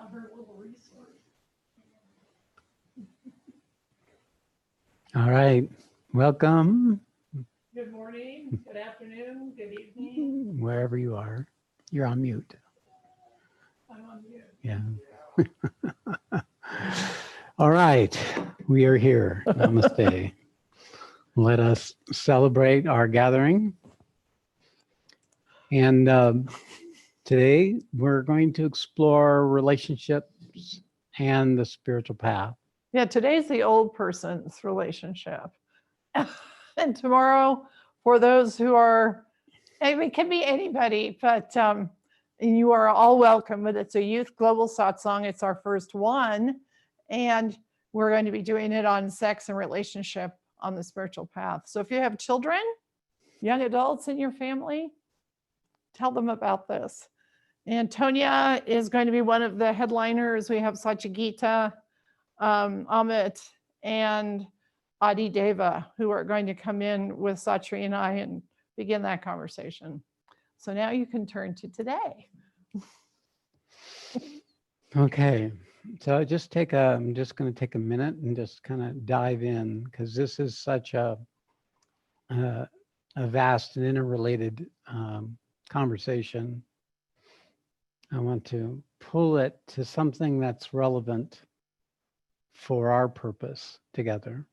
about her little resource. All right. Welcome, Good morning, good afternoon, good evening. wherever you are. You're on mute. I'm on mute. Yeah. All right. We are here. Namaste. Let us celebrate our gathering. And today we're going to explore relationships and the spiritual path. Yeah, today's the old person's relationship. And tomorrow, for those who are, it can be anybody, but you are all welcome. But it's a youth global satsang. It's our first one. And we're going to be doing it on sex and relationship on the spiritual path. So if you have children, young adults in your family, tell them about this. And Tonya is going to be one of the headliners. We have Satyagita, Amit, and Adi Deva, who are going to come in with Shree and I and begin that conversation. So now you can turn to today. Okay. So I'm just going to take a minute and just kind of dive in, because this is such a vast and interrelated conversation. I want to pull it to something that's relevant for our purpose together.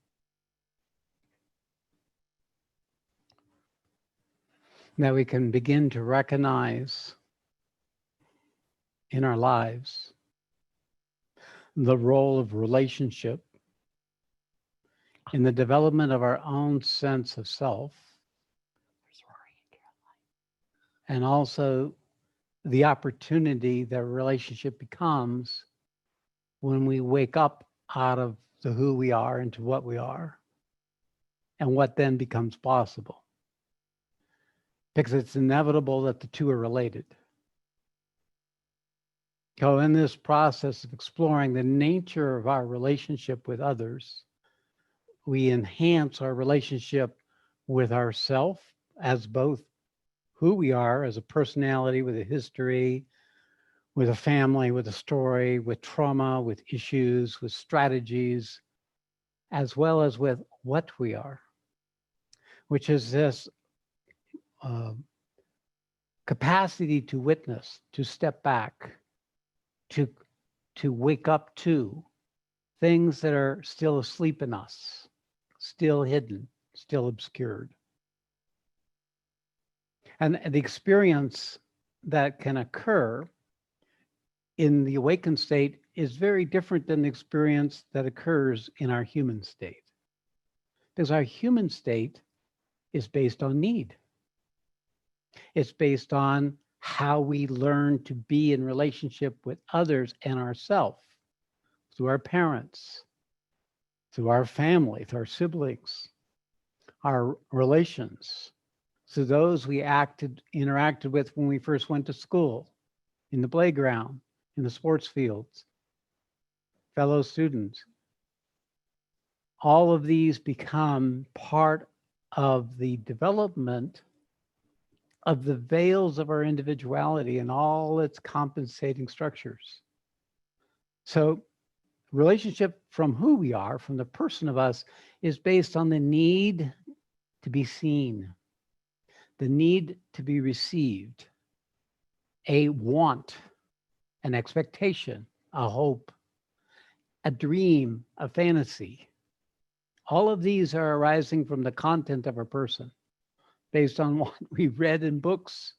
That we can begin to recognize in our lives the role of relationship in the development of our own sense of self, and also the opportunity that relationship becomes when we wake up out of the who we are into what we are, and what then becomes possible. Because it's inevitable that the two are related. So in this process of exploring the nature of our relationship with others, we enhance our relationship with ourself as both who we are as a personality with a history, with a family, with a story, with trauma, with issues, with strategies, as well as with what we are, which is this capacity to witness, to step back, to wake up to things that are still asleep in us, still hidden, still obscured. And the experience that can occur in the awakened state is very different than the experience that occurs in our human state. Because our human state is based on need. It's based on how we learn to be in relationship with others and ourselves, through our parents, through our family, through our siblings, our relations, through those we interacted with when we first went to school, in the playground, in the sports fields, fellow students. All of these become part of the development of the veils of our individuality and all its compensating structures. So relationship from who we are, from the person of us, is based on the need to be seen, the need to be received, a want, an expectation, a hope, a dream, a fantasy. All of these are arising from the content of a person, based on what we read in books,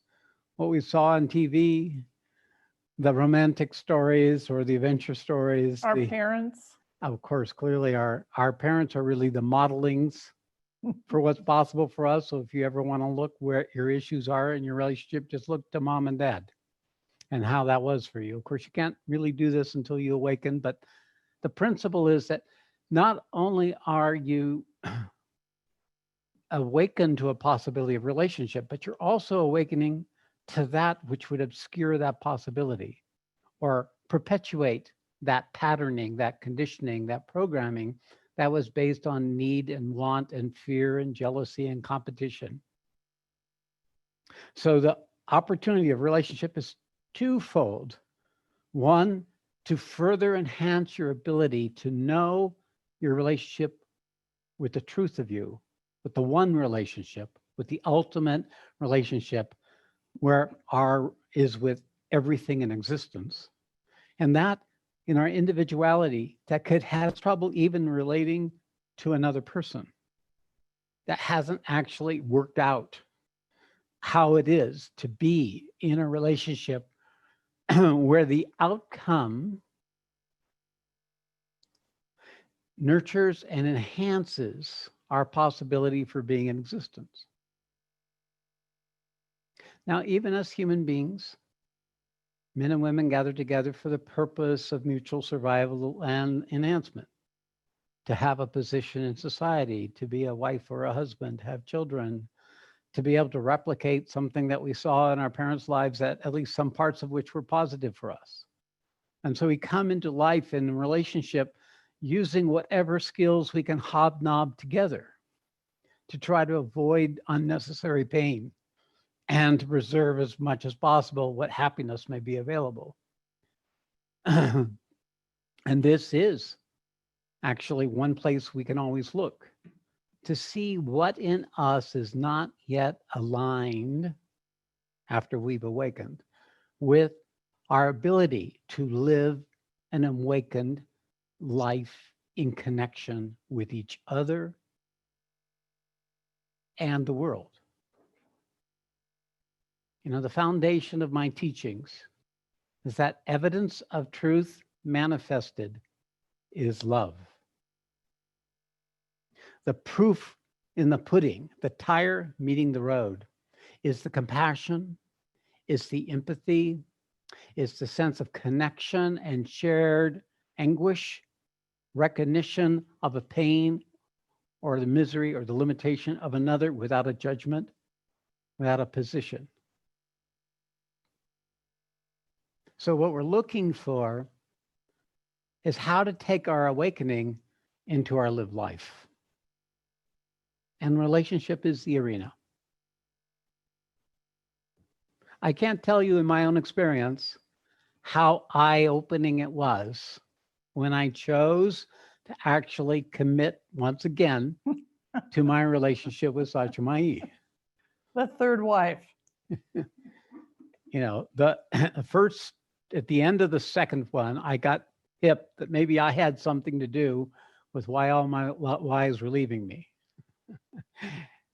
what we saw on TV, the romantic stories or the adventure stories. Our parents. Of course, clearly our parents are really the modelings for what's possible for us. So if you ever want to look where your issues are in your relationship, just look to mom and dad and how that was for you. Of course, you can't really do this until you awaken, but the principle is that not only are you awakened to a possibility of relationship, but you're also awakening to that which would obscure that possibility or perpetuate that patterning, that conditioning, that programming that was based on need and want and fear and jealousy and competition. So the opportunity of relationship is twofold. One, to further enhance your ability to know your relationship with the truth of you, with the one relationship, with the ultimate relationship where our is with everything in existence. And that in our individuality that could have trouble even relating to another person that hasn't actually worked out how it is to be in a relationship where the outcome nurtures and enhances our possibility for being in existence. Now, even as human beings, men and women gather together for the purpose of mutual survival and enhancement, to have a position in society, to be a wife or a husband, have children, to be able to replicate something that we saw in our parents' lives, that at least some parts of which were positive for us. And so we come into life in relationship using whatever skills we can hobnob together to try to avoid unnecessary pain and to preserve as much as possible what happiness may be available. And this is actually one place we can always look to see what in us is not yet aligned after we've awakened with our ability to live an awakened life in connection with each other and the world. You know, the foundation of my teachings is that evidence of truth manifested is love. The proof in the pudding, the tire meeting the road, is the compassion, is the empathy, is the sense of connection and shared anguish, recognition of a pain or the misery or the limitation of another without a judgment, without a position. So what we're looking for is how to take our awakening into our lived life. And relationship is the arena. I can't tell you in my own experience how eye-opening it was when I chose to actually commit once again to my relationship with Satsang. The third wife. You know, the first, at the end of the second one, I got hip that maybe I had something to do with why all my wives were leaving me.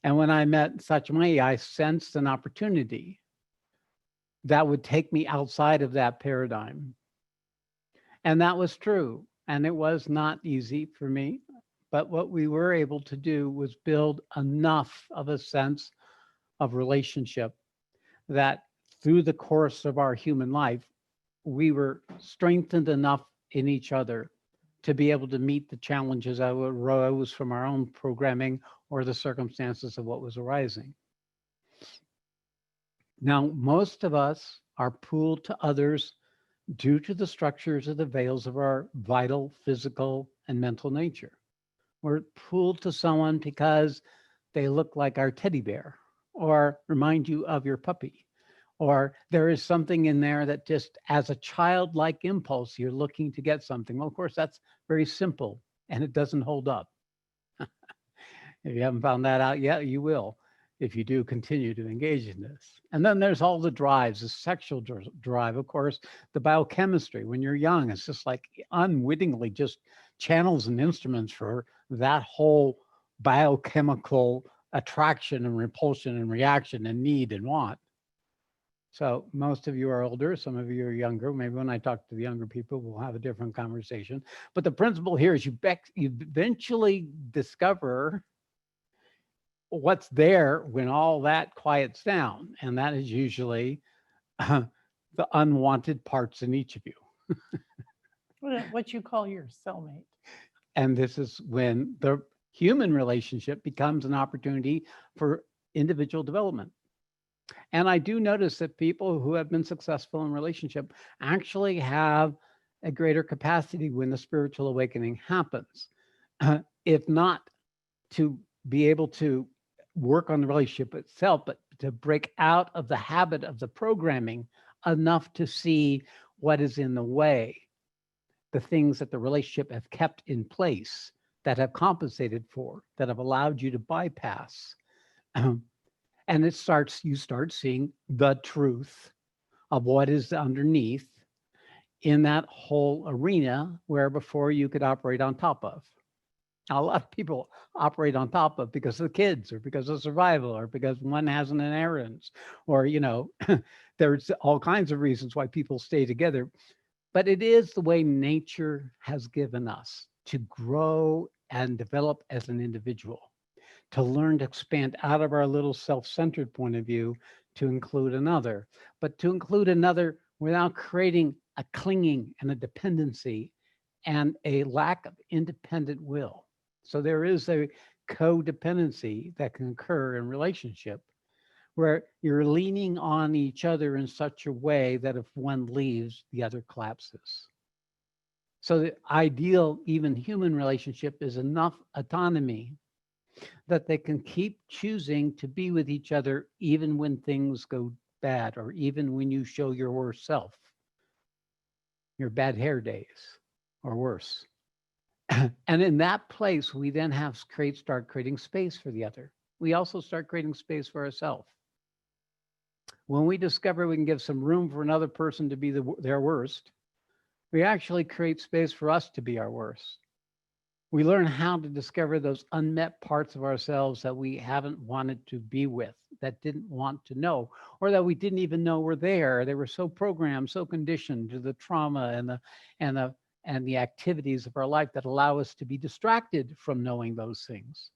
And when I met Satsang, I sensed an opportunity that would take me outside of that paradigm. And that was true. And it was not easy for me. But what we were able to do was build enough of a sense of relationship that through the course of our human life, we were strengthened enough in each other to be able to meet the challenges that arose from our own programming or the circumstances of what was arising. Now, most of us are pulled to others due to the structures of the veils of our vital, physical, and mental nature. We're pulled to someone because they look like our teddy bear or remind you of your puppy, or there is something in there that just as a childlike impulse, you're looking to get something. Well, of course, that's very simple and it doesn't hold up. If you haven't found that out yet, you will, if you do continue to engage in this. And then there's all the drives, the sexual drive, of course, the biochemistry. When you're young, it's just like unwittingly just channels and instruments for that whole biochemical attraction and repulsion and reaction and need and want. So most of you are older, some of you are younger. Maybe when I talk to the younger people, we'll have a different conversation. But the principle here is you eventually discover what's there when all that quiets down. And that is usually the unwanted parts in each of you. What you call your cellmate. And this is when the human relationship becomes an opportunity for individual development. And I do notice that people who have been successful in relationship actually have a greater capacity when the spiritual awakening happens. If not to be able to work on the relationship itself, but to break out of the habit of the programming enough to see what is in the way the things that the relationship have kept in place, that have compensated for, that have allowed you to bypass. And you start seeing the truth of what is underneath in that whole arena where before you could operate on top of. A lot of people operate on top of because of the kids or because of survival or because one has an errands or, there's all kinds of reasons why people stay together. But it is the way nature has given us to grow and develop as an individual, to learn to expand out of our little self-centered point of view to include another, but to include another without creating a clinging and a dependency and a lack of independent will. So there is a codependency that can occur in relationship where you're leaning on each other in such a way that if one leaves, the other collapses. So the ideal, even human relationship is enough autonomy that they can keep choosing to be with each other even when things go bad or even when you show your worst self, your bad hair days or worse. And in that place, we then start creating space for the other. We also start creating space for ourselves. When we discover we can give some room for another person to be their worst, we actually create space for us to be our worst. We learn how to discover those unmet parts of ourselves that we haven't wanted to be with, that didn't want to know, or that we didn't even know were there. They were so programmed, so conditioned to the trauma and the activities of our life that allow us to be distracted from knowing those things.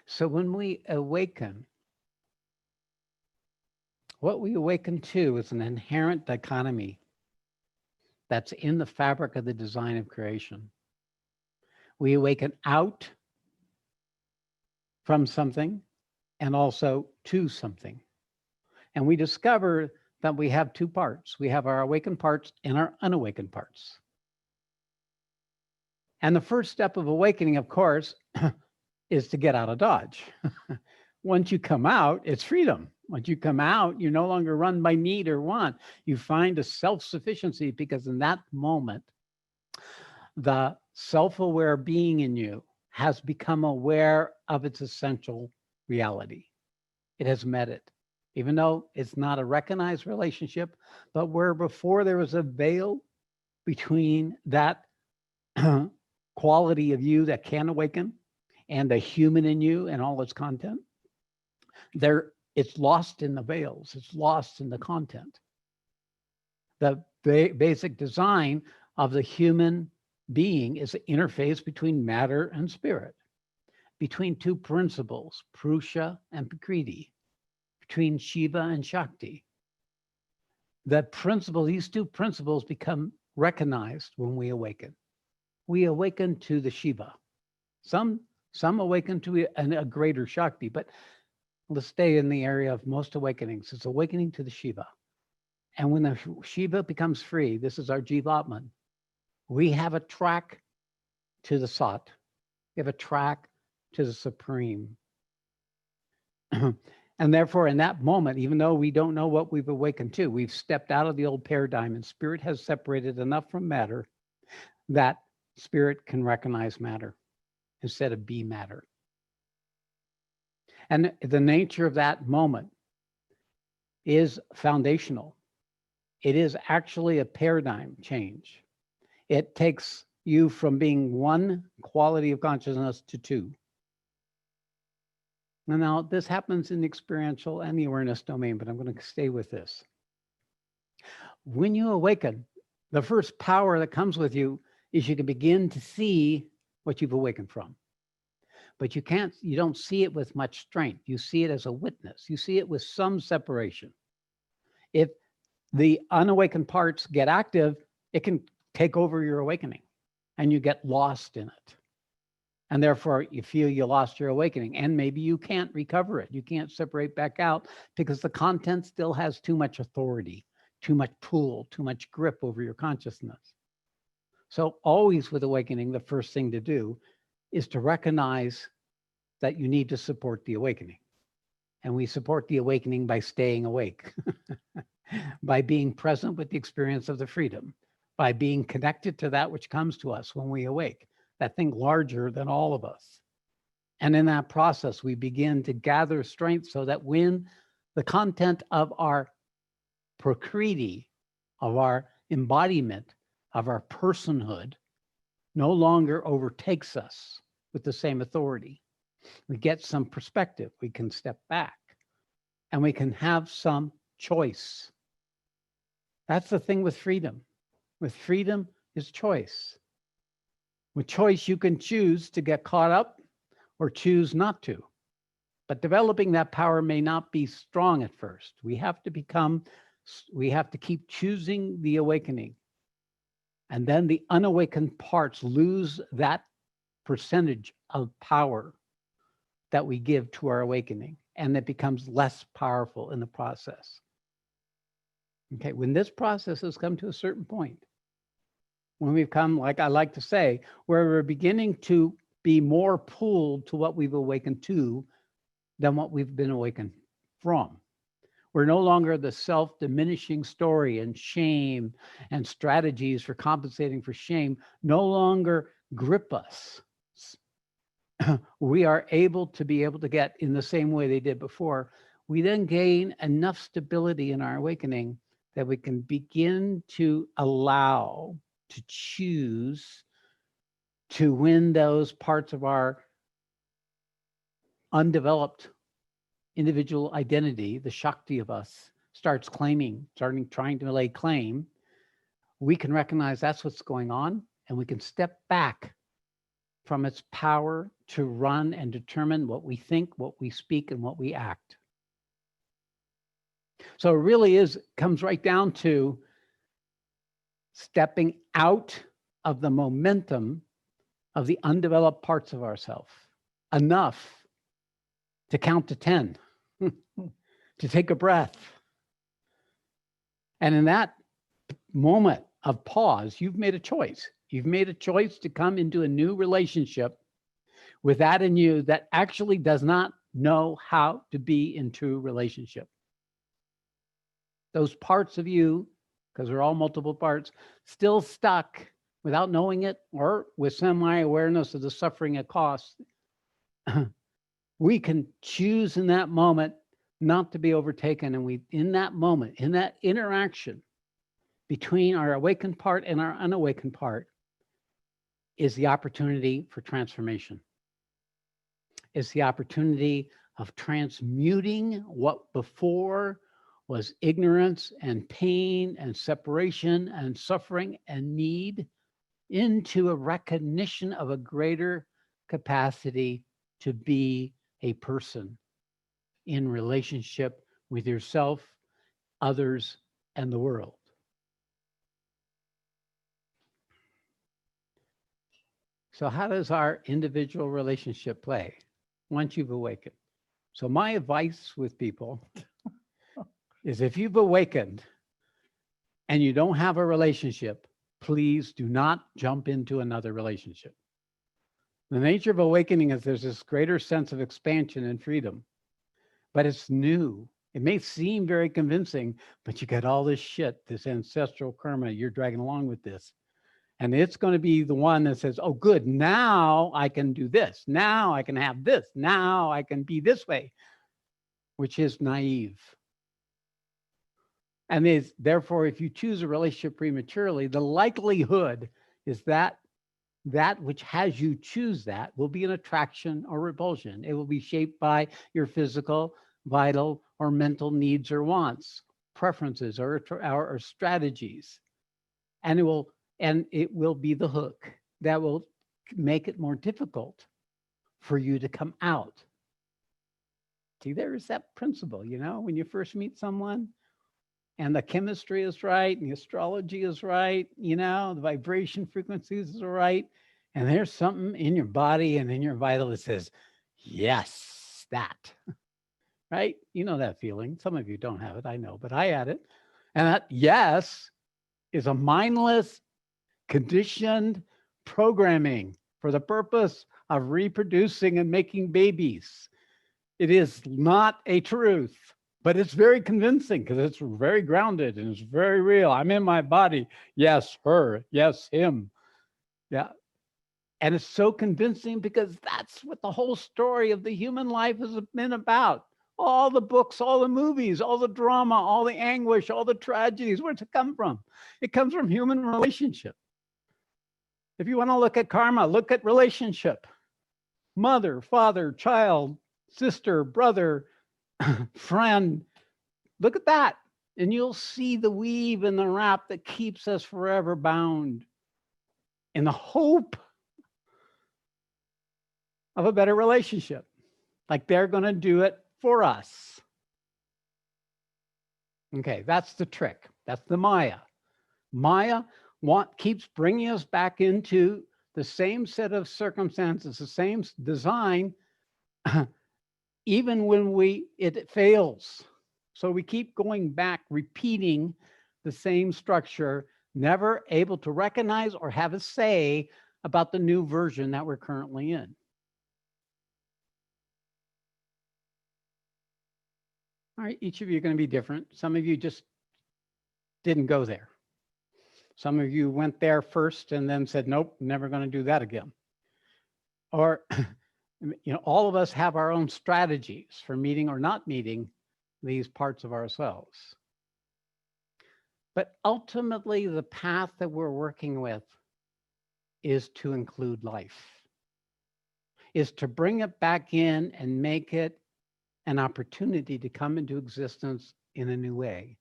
So when we awaken, what we awaken to is an inherent dichotomy that's in the fabric of the design of creation. We awaken out from something and also to something. And we discover that we have two parts. We have our awakened parts and our unawakened parts. And the first step of awakening, of course, is to get out of Dodge. Once you come out, it's freedom. Once you come out, you're no longer run by need or want. You find a self-sufficiency because in that moment, the self-aware being in you has become aware of its essential reality. It has met it, even though it's not a recognized relationship, but where before there was a veil between that quality of you that can awaken and the human in you and all its content, it's lost in the veils. It's lost in the content. The basic design of the human being is the interface between matter and spirit, between two principles, Purusha and Prakriti, between Shiva and Shakti. These two principles become recognized when we awaken. We awaken to the Shiva. Some awaken to a greater Shakti, but let's stay in the area of most awakenings. It's awakening to the Shiva. And when the Shiva becomes free, this is our Jivatman, we have a track to the Sat. We have a track to the Supreme. And therefore, in that moment, even though we don't know what we've awakened to, we've stepped out of the old paradigm and spirit has separated enough from matter that spirit can recognize matter instead of be matter. And the nature of that moment is foundational. It is actually a paradigm change. It takes you from being one quality of consciousness to two. And now this happens in the experiential and the awareness domain, but I'm going to stay with this. When you awaken, the first power that comes with you is you can begin to see what you've awakened from. But you don't see it with much strength. You see it as a witness. You see it with some separation. If the unawakened parts get active, it can take over your awakening and you get lost in it. And therefore you feel you lost your awakening and maybe you can't recover it. You can't separate back out because the content still has too much authority, too much pull, too much grip over your consciousness. So always with awakening, the first thing to do is to recognize that you need to support the awakening. And we support the awakening by staying awake. by being present with the experience of the freedom, by being connected to that which comes to us when we awake, that thing larger than all of us. And in that process, we begin to gather strength so that when the content of our prakriti, of our embodiment, of our personhood, no longer overtakes us with the same authority, we get some perspective. We can step back and we can have some choice. That's the thing with freedom. With freedom is choice. With choice, you can choose to get caught up or choose not to. But developing that power may not be strong at first. We have to keep choosing the awakening. And then the unawakened parts lose that percentage of power that we give to our awakening, and it becomes less powerful in the process. Okay, when this process has come to a certain point, when we've come, like I like to say, where we're beginning to be more pulled to what we've awakened to than what we've been awakened from. We're no longer the self-diminishing story and shame and strategies for compensating for shame no longer grip us. We are able to get in the same way they did before. We then gain enough stability in our awakening that we can begin to allow, to choose to win those parts of our undeveloped individual identity, the Shakti of us, starts trying to lay claim. We can recognize that's what's going on, and we can step back from its power to run and determine what we think, what we speak, and what we act. So it really comes right down to stepping out of the momentum of the undeveloped parts of ourselves enough to count to 10, to take a breath. And in that moment of pause, you've made a choice. You've made a choice to come into a new relationship with that in you that actually does not know how to be in true relationship. Those parts of you, because they're all multiple parts, still stuck without knowing it or with semi-awareness of the suffering it costs. We can choose in that moment not to be overtaken. And in that moment, in that interaction between our awakened part and our unawakened part, is the opportunity for transformation. It's the opportunity of transmuting what before was ignorance and pain and separation and suffering and need into a recognition of a greater capacity to be a person in relationship with yourself, others, and the world. So how does our individual relationship play once you've awakened? So my advice with people is if you've awakened and you don't have a relationship, please do not jump into another relationship. The nature of awakening is there's this greater sense of expansion and freedom, but it's new. It may seem very convincing, but you got all this shit, this ancestral karma you're dragging along with this. And it's going to be the one that says, oh, good, now I can do this. Now I can have this. Now I can be this way, which is naive. And therefore, if you choose a relationship prematurely, the likelihood is that which has you choose that will be an attraction or repulsion. It will be shaped by your physical, vital, or mental needs or wants, preferences, or strategies. And it will be the hook that will make it more difficult for you to come out. See, there's that principle, when you first meet someone and the chemistry is right and the astrology is right, the vibration frequencies are right. And there's something in your body and in your vital that says, yes, that, right? You know that feeling. Some of you don't have it, I know, but I had it. And that yes is a mindless, conditioned programming for the purpose of reproducing and making babies. It is not a truth. But it's very convincing because it's very grounded and it's very real. I'm in my body. Yes, her. Yes, him. Yeah. And it's so convincing because that's what the whole story of the human life has been about. All the books, all the movies, all the drama, all the anguish, all the tragedies. Where's it come from? It comes from human relationship. If you want to look at karma, look at relationship. Mother, father, child, sister, brother, friend. Look at that. And you'll see the weave and the wrap that keeps us forever bound in the hope of a better relationship. Like they're going to do it for us. Okay, that's the trick. That's the Maya. Maya keeps bringing us back into the same set of circumstances, the same design, even when it fails. So we keep going back, repeating the same structure, never able to recognize or have a say about the new version that we're currently in. All right, each of you are going to be different. Some of you just didn't go there. Some of you went there first and then said, nope, never going to do that again. Or, all of us have our own strategies for meeting or not meeting these parts of ourselves. But ultimately, the path that we're working with is to include life, is to bring it back in and make it an opportunity to come into existence in a new way,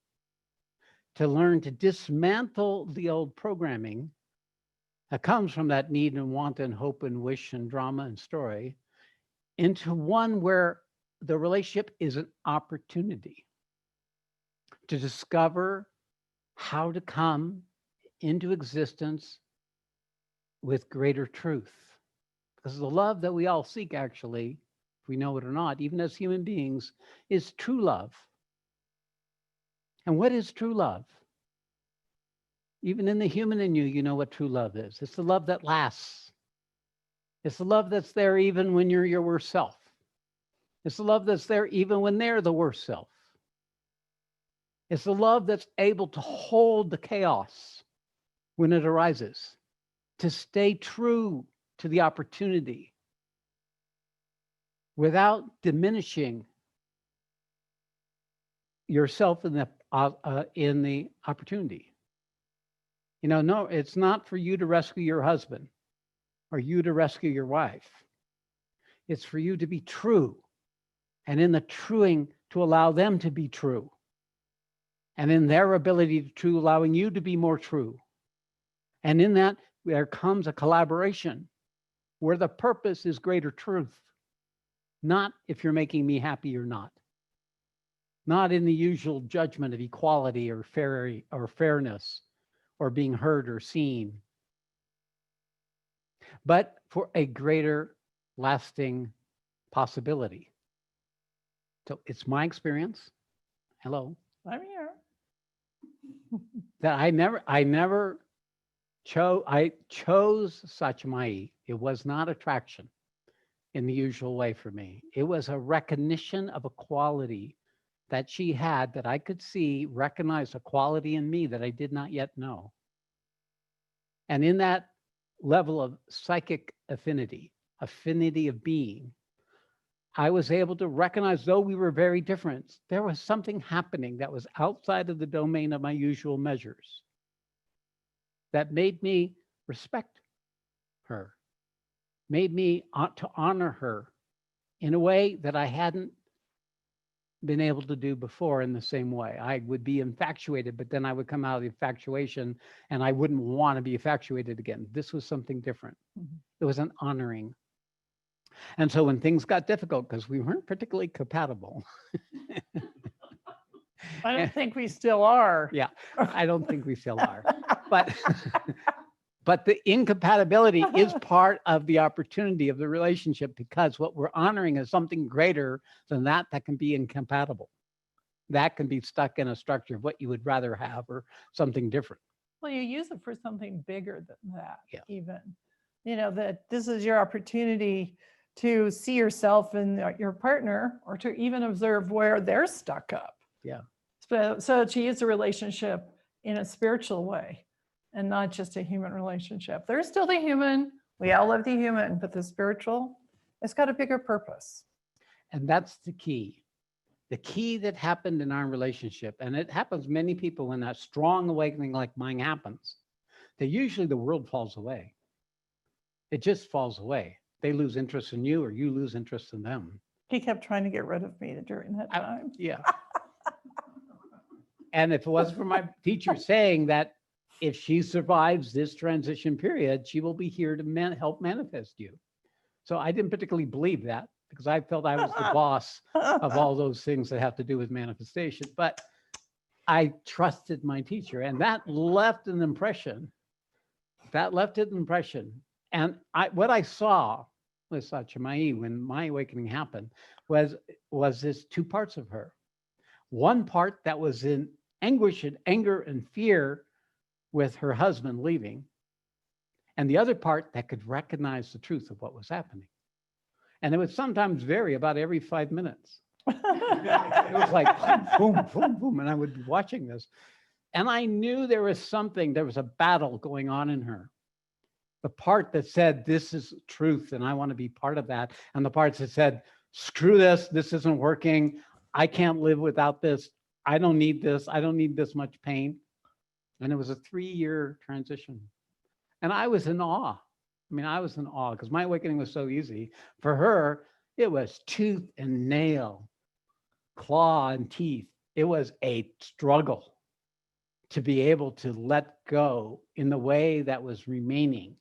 to learn to dismantle the old programming that comes from that need and want and hope and wish and drama and story into one where the relationship is an opportunity to discover how to come into existence with greater truth. Because the love that we all seek, actually, if we know it or not, even as human beings, is true love. And what is true love? Even in the human in you, you know what true love is. It's the love that lasts. It's the love that's there even when you're your worst self. It's the love that's there even when they're the worst self. It's the love that's able to hold the chaos when it arises, to stay true to the opportunity without diminishing yourself in the opportunity. No, it's not for you to rescue your husband or you to rescue your wife. It's for you to be true, and in the truing, to allow them to be true. And in their ability to true, allowing you to be more true. And in that, there comes a collaboration where the purpose is greater truth, not if you're making me happy or not. Not in the usual judgment of equality or fairness or being heard or seen, but for a greater lasting possibility. So it's my experience. Hello. I'm here. That I chose Satchmai. It was not attraction in the usual way for me. It was a recognition of a quality that she had that I could see, recognize a quality in me that I did not yet know. And in that level of psychic affinity of being, I was able to recognize, though we were very different, there was something happening that was outside of the domain of my usual measures that made me respect her, made me to honor her in a way that I hadn't been able to do before in the same way. I would be infatuated, but then I would come out of the infatuation and I wouldn't want to be infatuated again. This was something different. Mm-hmm. It was an honoring. And so when things got difficult, because we weren't particularly compatible. I don't think we still are. Yeah, I don't think we still are. But the incompatibility is part of the opportunity of the relationship, because what we're honoring is something greater than that can be incompatible. That can be stuck in a structure of what you would rather have or something different. Well, you use it for something bigger than that, even. That this is your opportunity to see yourself and your partner, or to even observe where they're stuck up. Yeah. So to use a relationship in a spiritual way and not just a human relationship. There's still the human. We all love the human, but the spiritual, it's got a bigger purpose. And that's the key. The key that happened in our relationship, and it happens many people when that strong awakening like mine happens, that usually the world falls away. It just falls away. They lose interest in you or you lose interest in them. He kept trying to get rid of me during that time. Yeah. And if it wasn't for my teacher saying that if she survives this transition period, she will be here to help manifest you. So I didn't particularly believe that because I felt I was the boss of all those things that have to do with manifestation. But I trusted my teacher, and that left an impression. And what I saw with Satchamayi when my awakening happened was this two parts of her. One part that was in anguish and anger and fear with her husband leaving, and the other part that could recognize the truth of what was happening. And it would sometimes vary about every 5 minutes. It was like boom, boom, boom. And I would be watching this. And I knew there was a battle going on in her. The part that said, this is truth and I want to be part of that. And the parts that said, screw this isn't working. I can't live without this. I don't need this. I don't need this much pain. And it was a 3-year transition. And I was in awe. I was in awe because my awakening was so easy. For her, it was tooth and nail, claw and teeth. It was a struggle to be able to let go in the way that was remaining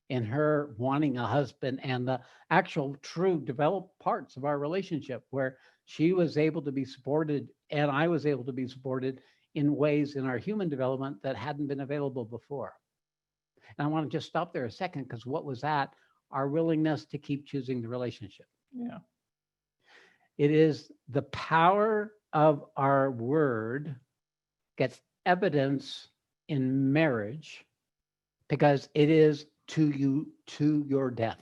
in her wanting a husband and the actual true developed parts of our relationship where she was able to be supported and I was able to be supported in ways in our human development that hadn't been available before. And I want to just stop there a second, because what was that? Our willingness to keep choosing the relationship. Yeah. It is the power of our word gets evidence in marriage because it is to your death.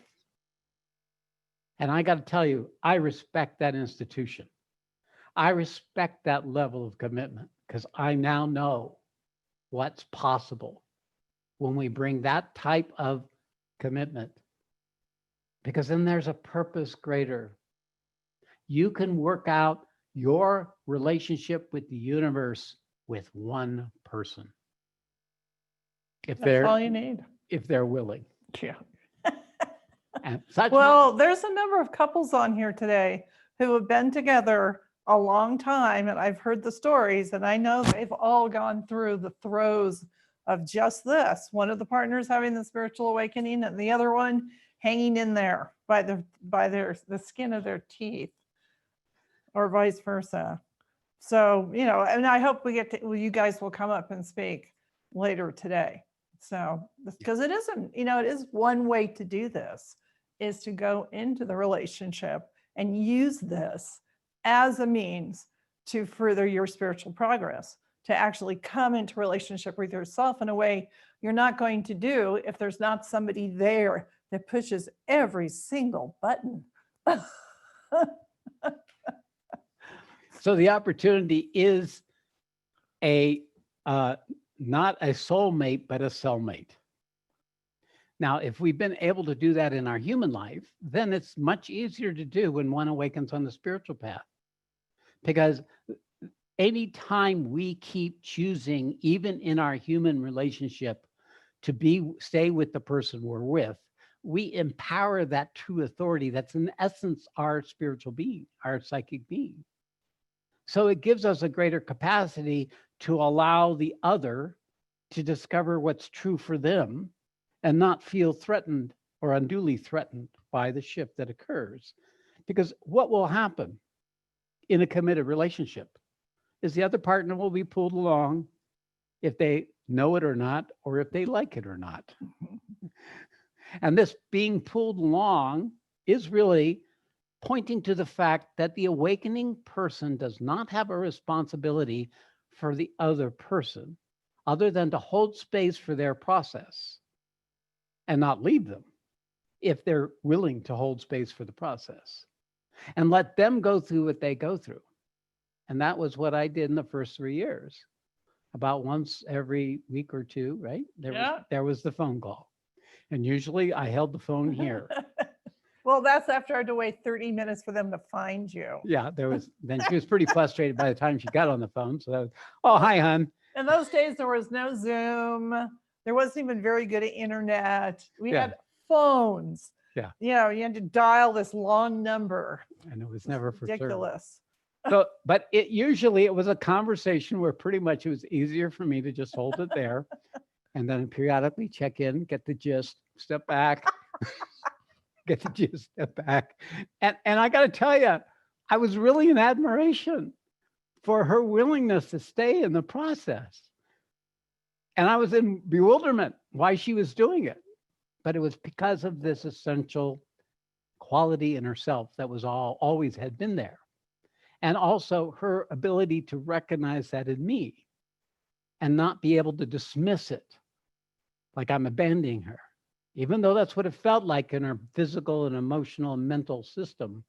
And I got to tell you, I respect that institution. I respect that level of commitment because I now know what's possible when we bring that type of commitment, because then there's a purpose greater. You can work out your relationship with the universe with one person. That's all you need. If they're willing. Yeah. And well, there's a number of couples on here today who have been together a long time, and I've heard the stories, and I know they've all gone through the throes of just this. One of the partners having the spiritual awakening, and the other one hanging in there by the skin of their teeth, or vice versa. So, and I hope you guys will come up and speak later today. So, because it isn't, it is one way to do this, is to go into the relationship and use this as a means to further your spiritual progress, to actually come into relationship with yourself in a way you're not going to do if there's not somebody there that pushes every single button. So the opportunity is not a soulmate, but a cellmate. Now, if we've been able to do that in our human life, then it's much easier to do when one awakens on the spiritual path. Because anytime we keep choosing, even in our human relationship, to stay with the person we're with, we empower that true authority that's in essence our spiritual being, our psychic being. So it gives us a greater capacity to allow the other to discover what's true for them and not feel threatened or unduly threatened by the shift that occurs. Because what will happen in a committed relationship is the other partner will be pulled along if they know it or not, or if they like it or not. And this being pulled along is really pointing to the fact that the awakening person does not have a responsibility for the other person other than to hold space for their process and not leave them. if they're willing to hold space for the process and let them go through what they go through. And that was what I did in the first 3 years. About once every week or two, right? There was the phone call. And usually I held the phone here. Well, that's after I had to wait 30 minutes for them to find you. Yeah, then she was pretty frustrated by the time she got on the phone. So that was, oh, hi, hon. In those days, there was no Zoom. There wasn't even very good at internet. We had phones. Yeah. You know, you had to dial this long number. And it was never for service. Ridiculous. So, but it was a conversation where pretty much it was easier for me to just hold it there and then periodically check in, get the gist, step back, get the gist, step back. And I got to tell you, I was really in admiration for her willingness to stay in the process. And I was in bewilderment why she was doing it. But it was because of this essential quality in herself that was always had been there. And also her ability to recognize that in me and not be able to dismiss it like I'm abandoning her, even though that's what it felt like in her physical and emotional and mental system.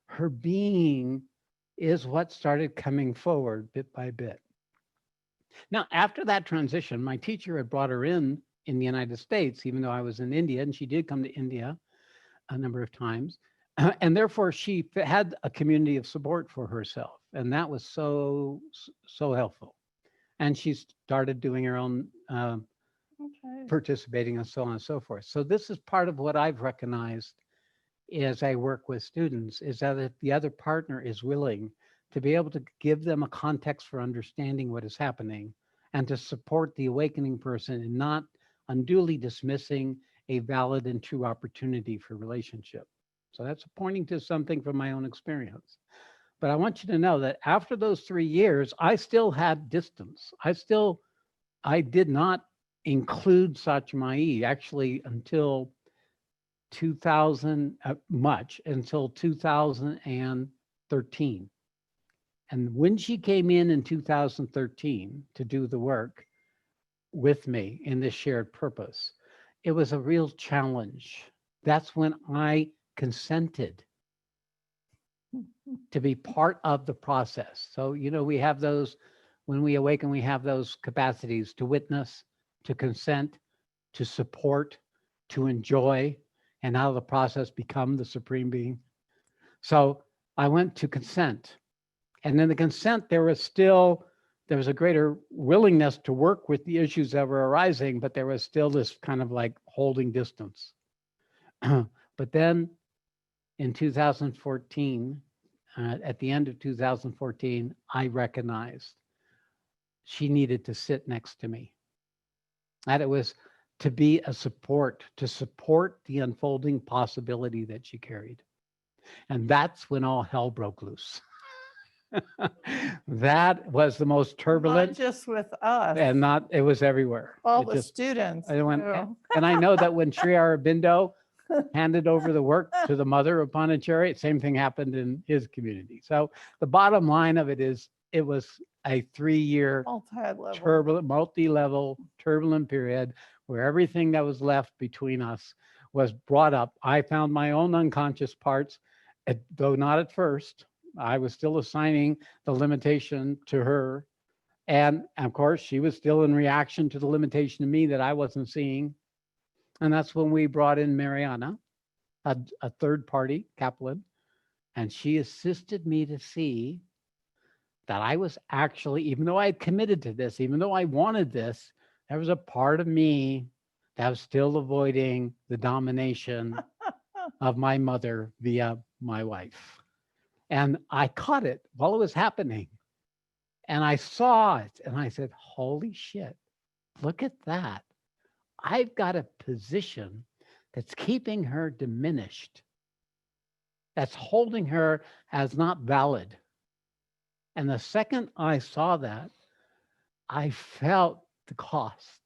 Her being is what started coming forward bit by bit. Now, after that transition, my teacher had brought her in the United States, even though I was in India, and she did come to India a number of times. And therefore, she had a community of support for herself. And that was so helpful. And she started doing her own participating and so on and so forth. So this is part of what I've recognized as I work with students, is that if the other partner is willing to be able to give them a context for understanding what is happening and to support the awakening person and not unduly dismissing a valid and true opportunity for relationship. So that's pointing to something from my own experience. But I want you to know that after those 3 years, I still had distance. I did not include Satchmai actually until 2013. And when she came in 2013 to do the work with me in this shared purpose, it was a real challenge. That's when I consented to be part of the process. So, we have those, when we awaken, we have those capacities to witness, to consent, to support, to enjoy, and out of the process become the supreme being. So I went to consent. And in the consent, there was a greater willingness to work with the issues that were arising, but there was still this kind of like holding distance. But then in 2014, at the end of 2014, I recognized she needed to sit next to me. That it was to be a support, to support the unfolding possibility that she carried. And that's when all hell broke loose. That was the most turbulent. Not just with us. And it was everywhere. All the students. And I know that when Shree Aurobindo handed over the work to the mother of Pondicherry, same thing happened in his community. So the bottom line of it is, it was a 3-year multi-level turbulent period where everything that was left between us was brought up. I found my own unconscious parts, though not at first. I was still assigning the limitation to her. And of course, she was still in reaction to the limitation to me that I wasn't seeing. And that's when we brought in Mariana, a third party Kaplan, and she assisted me to see that I was actually, even though I had committed to this, even though I wanted this, there was a part of me that was still avoiding the domination of my mother via my wife. And I caught it while it was happening. And I saw it and I said, holy shit, look at that. I've got a position that's keeping her diminished, that's holding her as not valid. And the second I saw that, I felt the cost.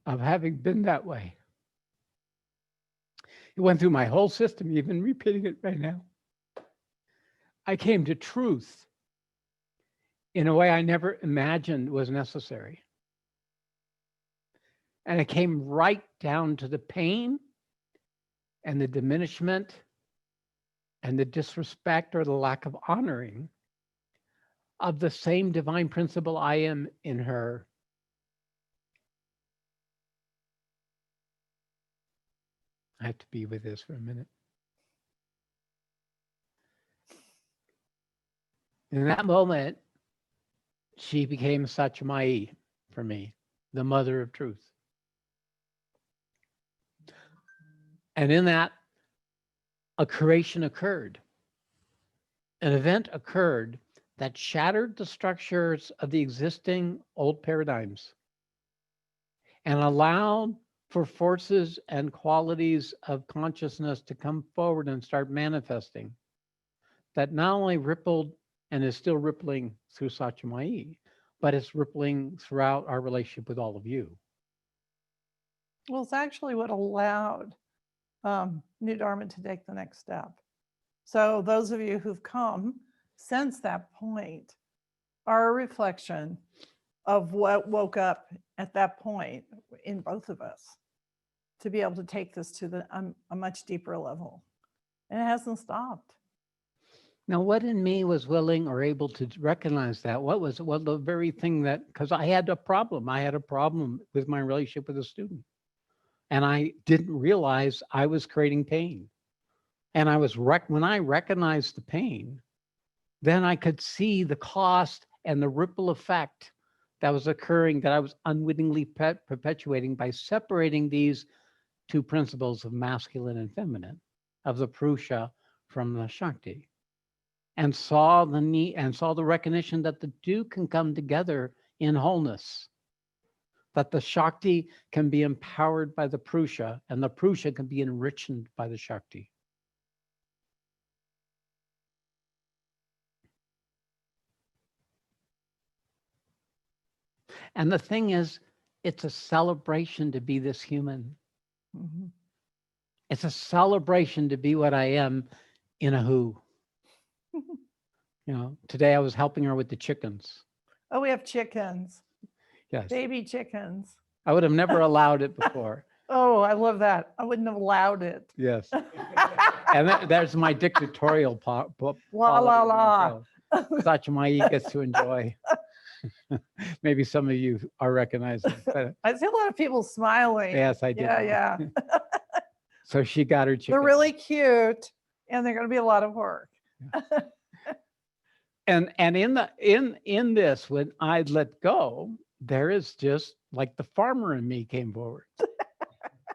Of having been that way. It went through my whole system, even repeating it right now. I came to truth in a way I never imagined was necessary. And it came right down to the pain and the diminishment and the disrespect or the lack of honoring of the same divine principle I am in her. I have to be with this for a minute. In that moment, she became Satchamayi for me, the mother of truth. And in that, a creation occurred. An event occurred that shattered the structures of the existing old paradigms and allowed for forces and qualities of consciousness to come forward and start manifesting that not only rippled and is still rippling through Satchamayi, but it's rippling throughout our relationship with all of you. Well, it's actually what allowed New Dharma to take the next step. So those of you who've come since that point are a reflection of what woke up at that point in both of us to be able to take this to a much deeper level. And it hasn't stopped. Now, what in me was willing or able to recognize that? What was the very thing that, because I had a problem. I had a problem with my relationship with a student. And I didn't realize I was creating pain. And I was, when I recognized the pain, then I could see the cost and the ripple effect that was occurring that I was unwittingly perpetuating by separating these two principles of masculine and feminine, of the Purusha from the Shakti. And saw the need and saw the recognition that the two can come together in wholeness, that the Shakti can be empowered by the Purusha and the Purusha can be enriched by the Shakti. And the thing is, it's a celebration to be this human. Mm-hmm. It's a celebration to be what I am in a who. You know, today I was helping her with the chickens. Oh, we have chickens. Yes. Baby chickens. I would have never allowed it before. Oh, I love that. I wouldn't have allowed it. Yes. And there's my dictatorial La la la. Satchamayi gets to enjoy. Maybe some of you are recognizing. But I see a lot of people smiling. yes, I did. Yeah. So she got her chicken. They're really cute, and they're going to be a lot of work. And in this, when I let go, there is just like the farmer in me came forward.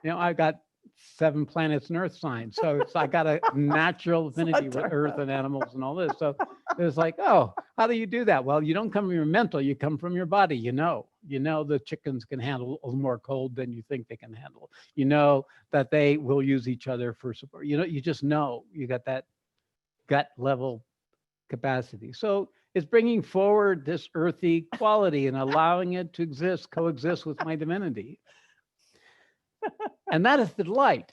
You know, I got 7 planets and earth signs. So I got a natural affinity with earth and animals and all this. So it was like, oh, how do you do that? Well, you don't come from your mental, you come from your body. You know the chickens can handle a little more cold than you think they can handle. You know that they will use each other for support. You know, you just know you got that gut level capacity. So it's bringing forward this earthy quality and allowing it to coexist with my divinity. And that is the delight.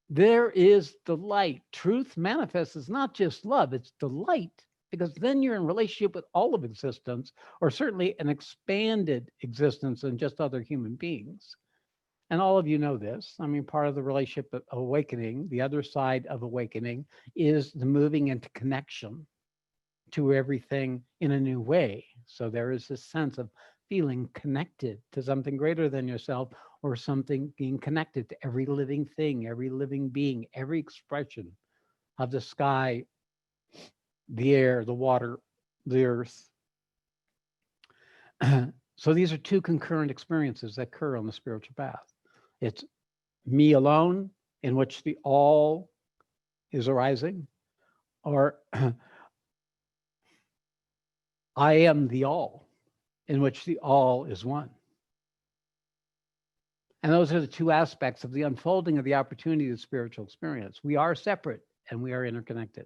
There is delight. Truth manifests as not just love, it's delight, because then you're in relationship with all of existence, or certainly an expanded existence than just other human beings. And all of you know this. I mean, part of the relationship of awakening, the other side of awakening, is the moving into connection to everything in a new way. So there is this sense of feeling connected to something greater than yourself, or something being connected to every living thing, every living being, every expression of the sky, the air, the water, the earth. So these are two concurrent experiences that occur on the spiritual path. It's me alone, in which the all is arising, or I am the all, in which the all is one. And those are the two aspects of the unfolding of the opportunity of spiritual experience. We are separate and we are interconnected.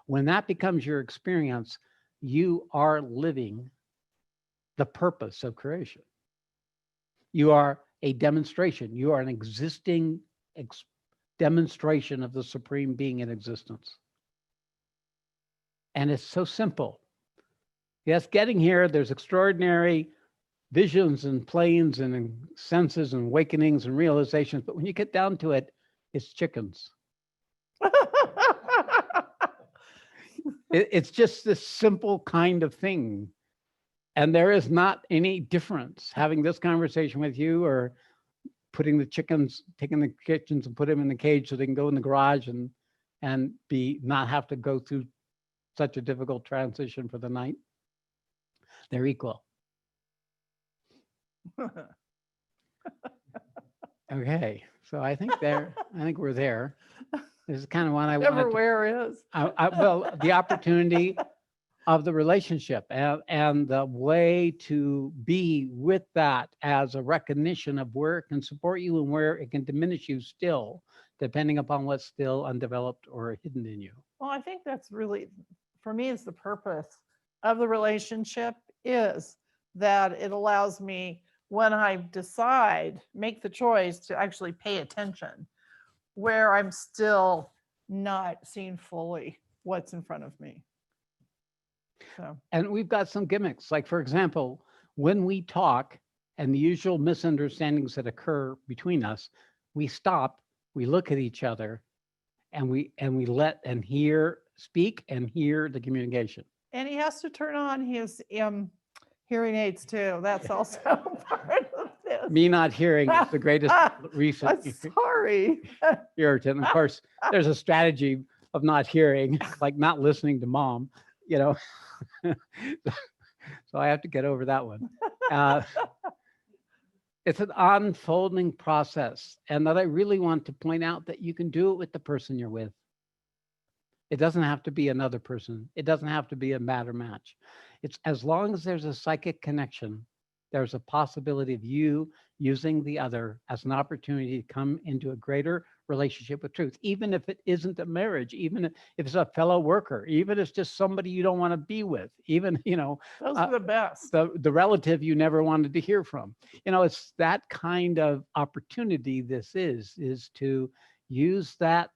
When that becomes your experience, you are living the purpose of creation. You are a demonstration. You are an existing demonstration of the Supreme Being in existence. And it's so simple. Yes, getting here, there's extraordinary visions and planes and senses and awakenings and realizations. But when you get down to it, it's chickens. It's just this simple kind of thing. And there is not any difference having this conversation with you or putting the chickens, taking the chickens and put them in the cage so they can go in the garage and be not have to go through such a difficult transition for the night. They're equal. Okay, so I think we're there. This is kind of what I wanted to, Everywhere is. well, the opportunity of the relationship and the way to be with that as a recognition of where it can support you and where it can diminish you still, depending upon what's still undeveloped or hidden in you. Well, I think that's really, for me, it's the purpose of the relationship is that it allows me, when I decide, make the choice to actually pay attention, where I'm still not seeing fully what's in front of me. So, And we've got some gimmicks. Like, for example, when we talk and the usual misunderstandings that occur between us, we stop, we look at each other, and we let and hear, speak and hear the communication. and he has to turn on his hearing aids too. That's also part of this. Me not hearing is the greatest I'm recent sorry. irritant. Of course, there's a strategy of not hearing, like not listening to mom, you know. So I have to get over that one. It's an unfolding process. And that I really want to point out that you can do it with the person you're with. It doesn't have to be another person. It doesn't have to be a matter match. It's as long as there's a psychic connection, there's a possibility of you using the other as an opportunity to come into a greater relationship with truth, even if it isn't a marriage, even if it's a fellow worker, even if it's just somebody you don't want to be with, even, you know, Those are the best. the relative you never wanted to hear from. You know, it's that kind of opportunity this is to use that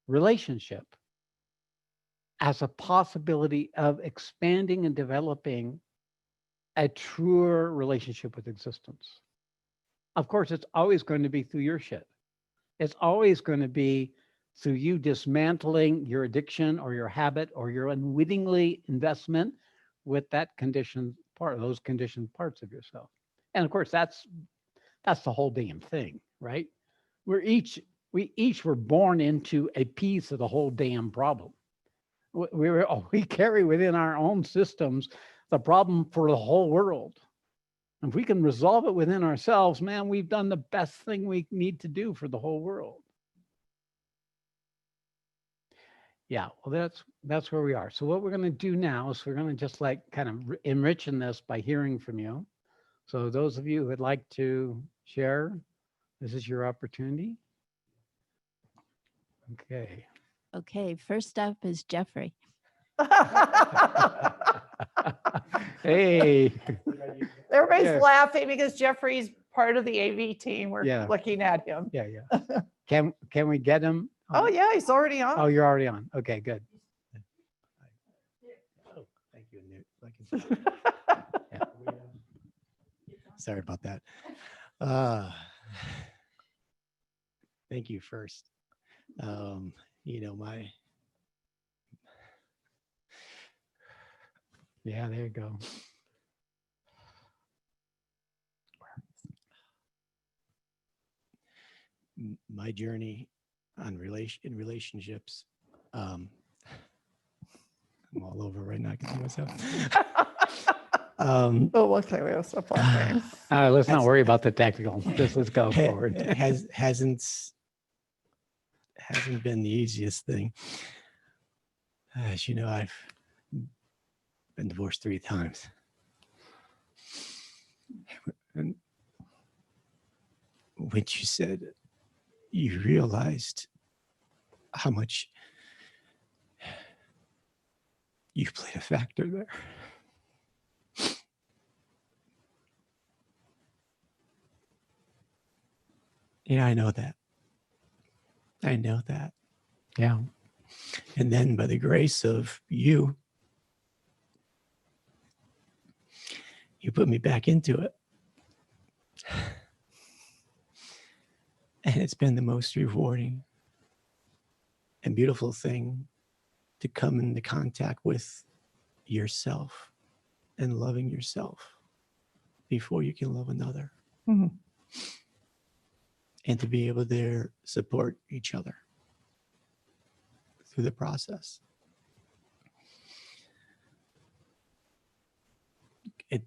relationship as a possibility of expanding and developing a truer relationship with existence. Of course, it's always going to be through your shit. It's always going to be through you dismantling your addiction or your habit or your unwittingly investment with that conditioned part, those conditioned parts of yourself. And of course, that's the whole damn thing, right? We each were born into a piece of the whole damn problem. We carry within our own systems the problem for the whole world. If we can resolve it within ourselves, man, we've done the best thing we need to do for the whole world. Yeah, well, that's where we are. So what we're going to do now is we're going to just like kind of enrich in this by hearing from you. So those of you who would like to share, this is your opportunity. Okay. Okay, first up is Jeffrey. Hey. Everybody's Yeah. laughing because Jeffrey's part of the AV team. We're Yeah. looking at him. Yeah. Can we get him? Oh yeah, he's already on. Oh, you're already on. Okay, good. Oh, thank you, Newt. Sorry about that. Thank you first. You know, Yeah, there you go. my journey on relationships. I'm all over right now. I can see myself. Oh, okay, we have stuff laughing. Let's not worry about the technical. Just let's go forward. hasn't been the easiest thing. As you know, I've been divorced 3 times. And when you said you realized how much you played a factor there. Yeah, I know that. I know that. Yeah. And then by the grace of you, you put me back into it. And it's been the most rewarding and beautiful thing to come into contact with yourself and loving yourself before you can love another. Mhm. And to be able to support each other through the process. It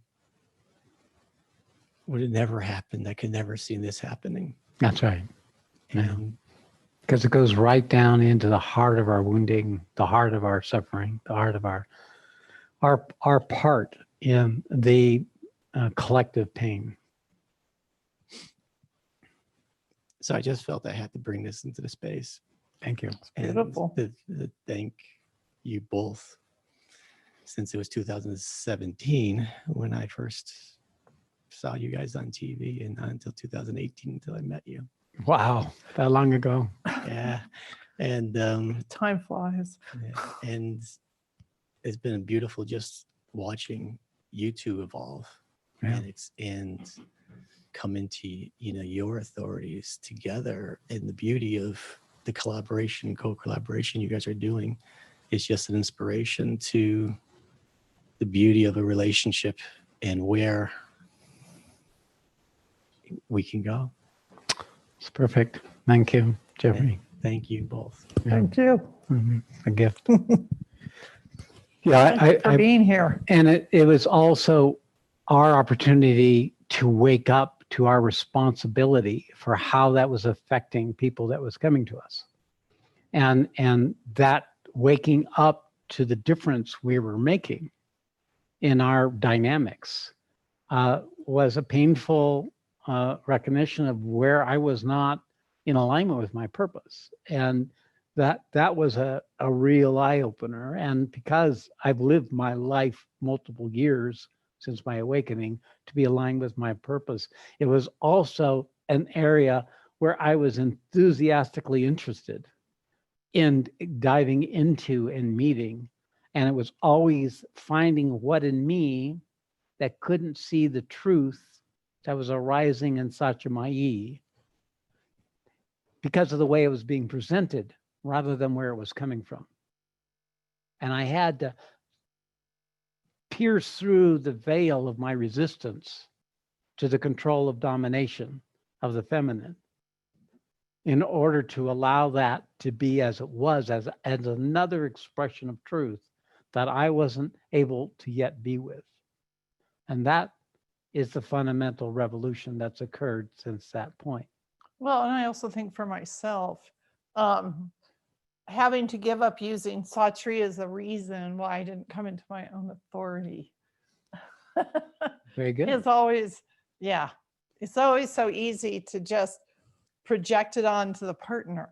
would have never happened. I could never seen this happening. That's right. Yeah. And Because it goes right down into the heart of our wounding, the heart of our suffering, the heart of our part in the collective pain. so I just felt I had to bring this into the space. Thank you. And Beautiful. to thank you both, since it was 2017 when I first saw you guys on TV, and not until 2018 until I met you. Wow, that long ago. Yeah. And Time flies. yeah, and it's been beautiful just watching you two evolve. Yeah. and come into, you know, your authorities together, and the beauty of the collaboration, co-collaboration you guys are doing is just an inspiration to the beauty of a relationship and where we can go. It's perfect. Thank you, Jeffrey. Thank you both. Yeah. Thank you. Mhm. A gift. Yeah, Thank you for I being here. and it was also our opportunity to wake up to our responsibility for how that was affecting people that was coming to us. And that waking up to the difference we were making in our dynamics was a painful recognition of where I was not in alignment with my purpose. And that was a real eye opener. And because I've lived my life multiple years since my awakening to be aligned with my purpose, it was also an area where I was enthusiastically interested in diving into and meeting. And it was always finding what in me that couldn't see the truth that was arising in Satchamayi because of the way it was being presented rather than where it was coming from. And I had to pierce through the veil of my resistance to the control of domination of the feminine in order to allow that to be as it was, as another expression of truth that I wasn't able to yet be with. And that is the fundamental revolution that's occurred since that point. Well, and I also think for myself, having to give up using Shree as the reason why I didn't come into my own authority. Very good. It's always, yeah, it's always so easy to just project it onto the partner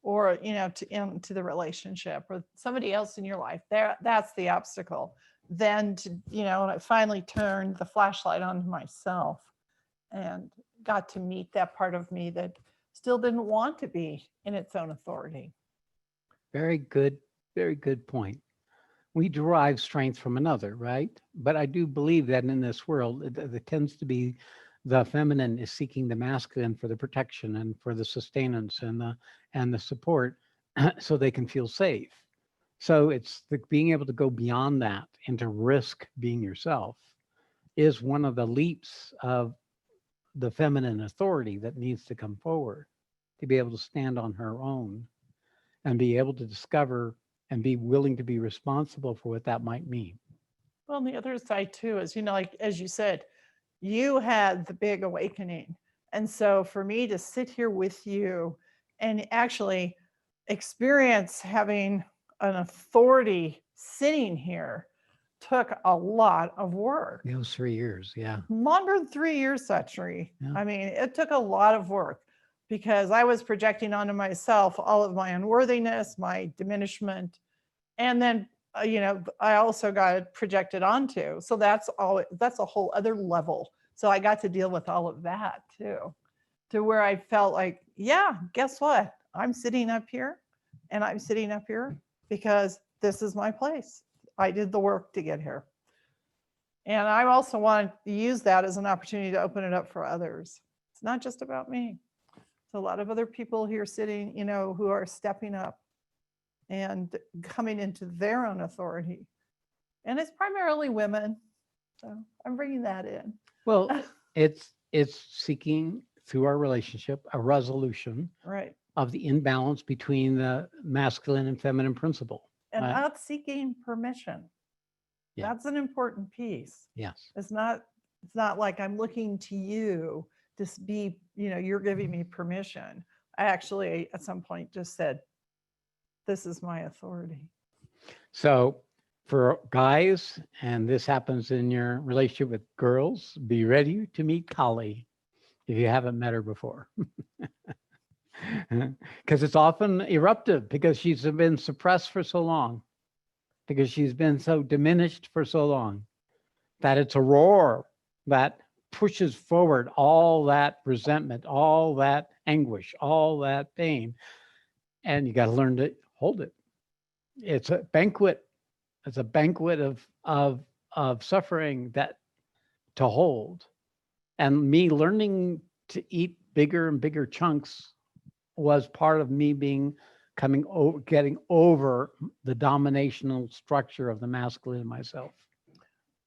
or, you know, into the relationship or somebody else in your life. That's the obstacle. Then to, you know, I finally turned the flashlight onto myself and got to meet that part of me that still didn't want to be in its own authority. Very good point. We derive strength from another, right? But I do believe that in this world, it tends to be the feminine is seeking the masculine for the protection and for the sustenance and the support so they can feel safe. So it's being able to go beyond that and to risk being yourself is one of the leaps of the feminine authority that needs to come forward to be able to stand on her own and be able to discover and be willing to be responsible for what that might mean. Well, on the other side too is, you know, like, as you said, you had the big awakening. And so for me to sit here with you and actually experience having an authority sitting here took a lot of work. Those 3 years, yeah. Longer than 3 years, Shree. Yeah. I mean, it took a lot of work because I was projecting onto myself all of my unworthiness, my diminishment, and then you know, I also got it projected onto. So that's a whole other level. So I got to deal with all of that too, to where I felt like, yeah, guess what? I'm sitting up here and I'm sitting up here because this is my place. I did the work to get here. And I also want to use that as an opportunity to open it up for others. It's not just about me. It's a lot of other people here sitting, who are stepping up and coming into their own authority. And it's primarily women. So I'm bringing that in. Well, it's seeking through our relationship a resolution Right. of the imbalance between the masculine and feminine principle. And not seeking permission. Yeah. That's an important piece. Yes. It's not like I'm looking to you to be, you're giving me permission. I actually at some point just said, this is my authority. So for guys, and this happens in your relationship with girls, be ready to meet Kali if you haven't met her before. Because it's often eruptive because she's been suppressed for so long, because she's been so diminished for so long, that it's a roar that pushes forward all that resentment, all that anguish, all that pain. And you got to learn to hold it. It's a banquet. It's a banquet of suffering that to hold. And me learning to eat bigger and bigger chunks was part of me getting over the dominational structure of the masculine in myself.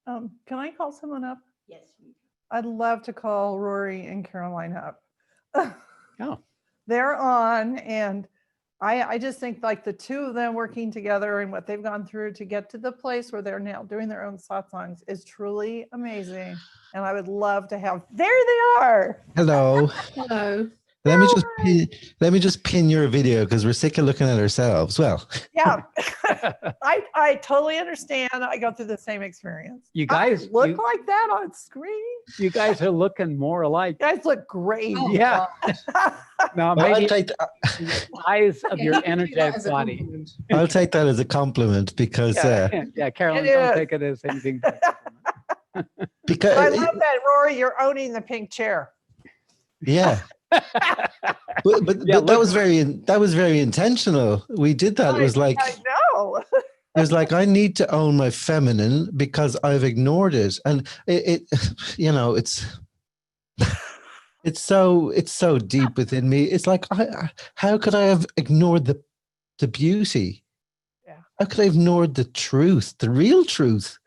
Can I call someone up? Yes. I'd love to call Rory and Caroline up. Oh. They're on, and I just think like the two of them working together and what they've gone through to get to the place where they're now doing their own satsangs is truly amazing. And I would love to have, there they are. Hello. Hello. Let me just pin your video because we're sick of looking at ourselves. Well, Yeah, I totally understand. I go through the same experience. You I guys look like that on screen. you guys are looking more alike. You guys look great. Oh, Yeah. Now I'll maybe take the eyes of your energetic body. I'll take that as a compliment because Yeah, Carolyn, It don't is. take it as anything. because I love that, Rory. You're owning the pink chair. yeah. But Yeah, that was very intentional. We did that. It was like I know. it was like I need to own my feminine because I've ignored it, and it's so deep within me. It's like how could I have ignored the beauty? Yeah. How could I have ignored the truth, the real truth?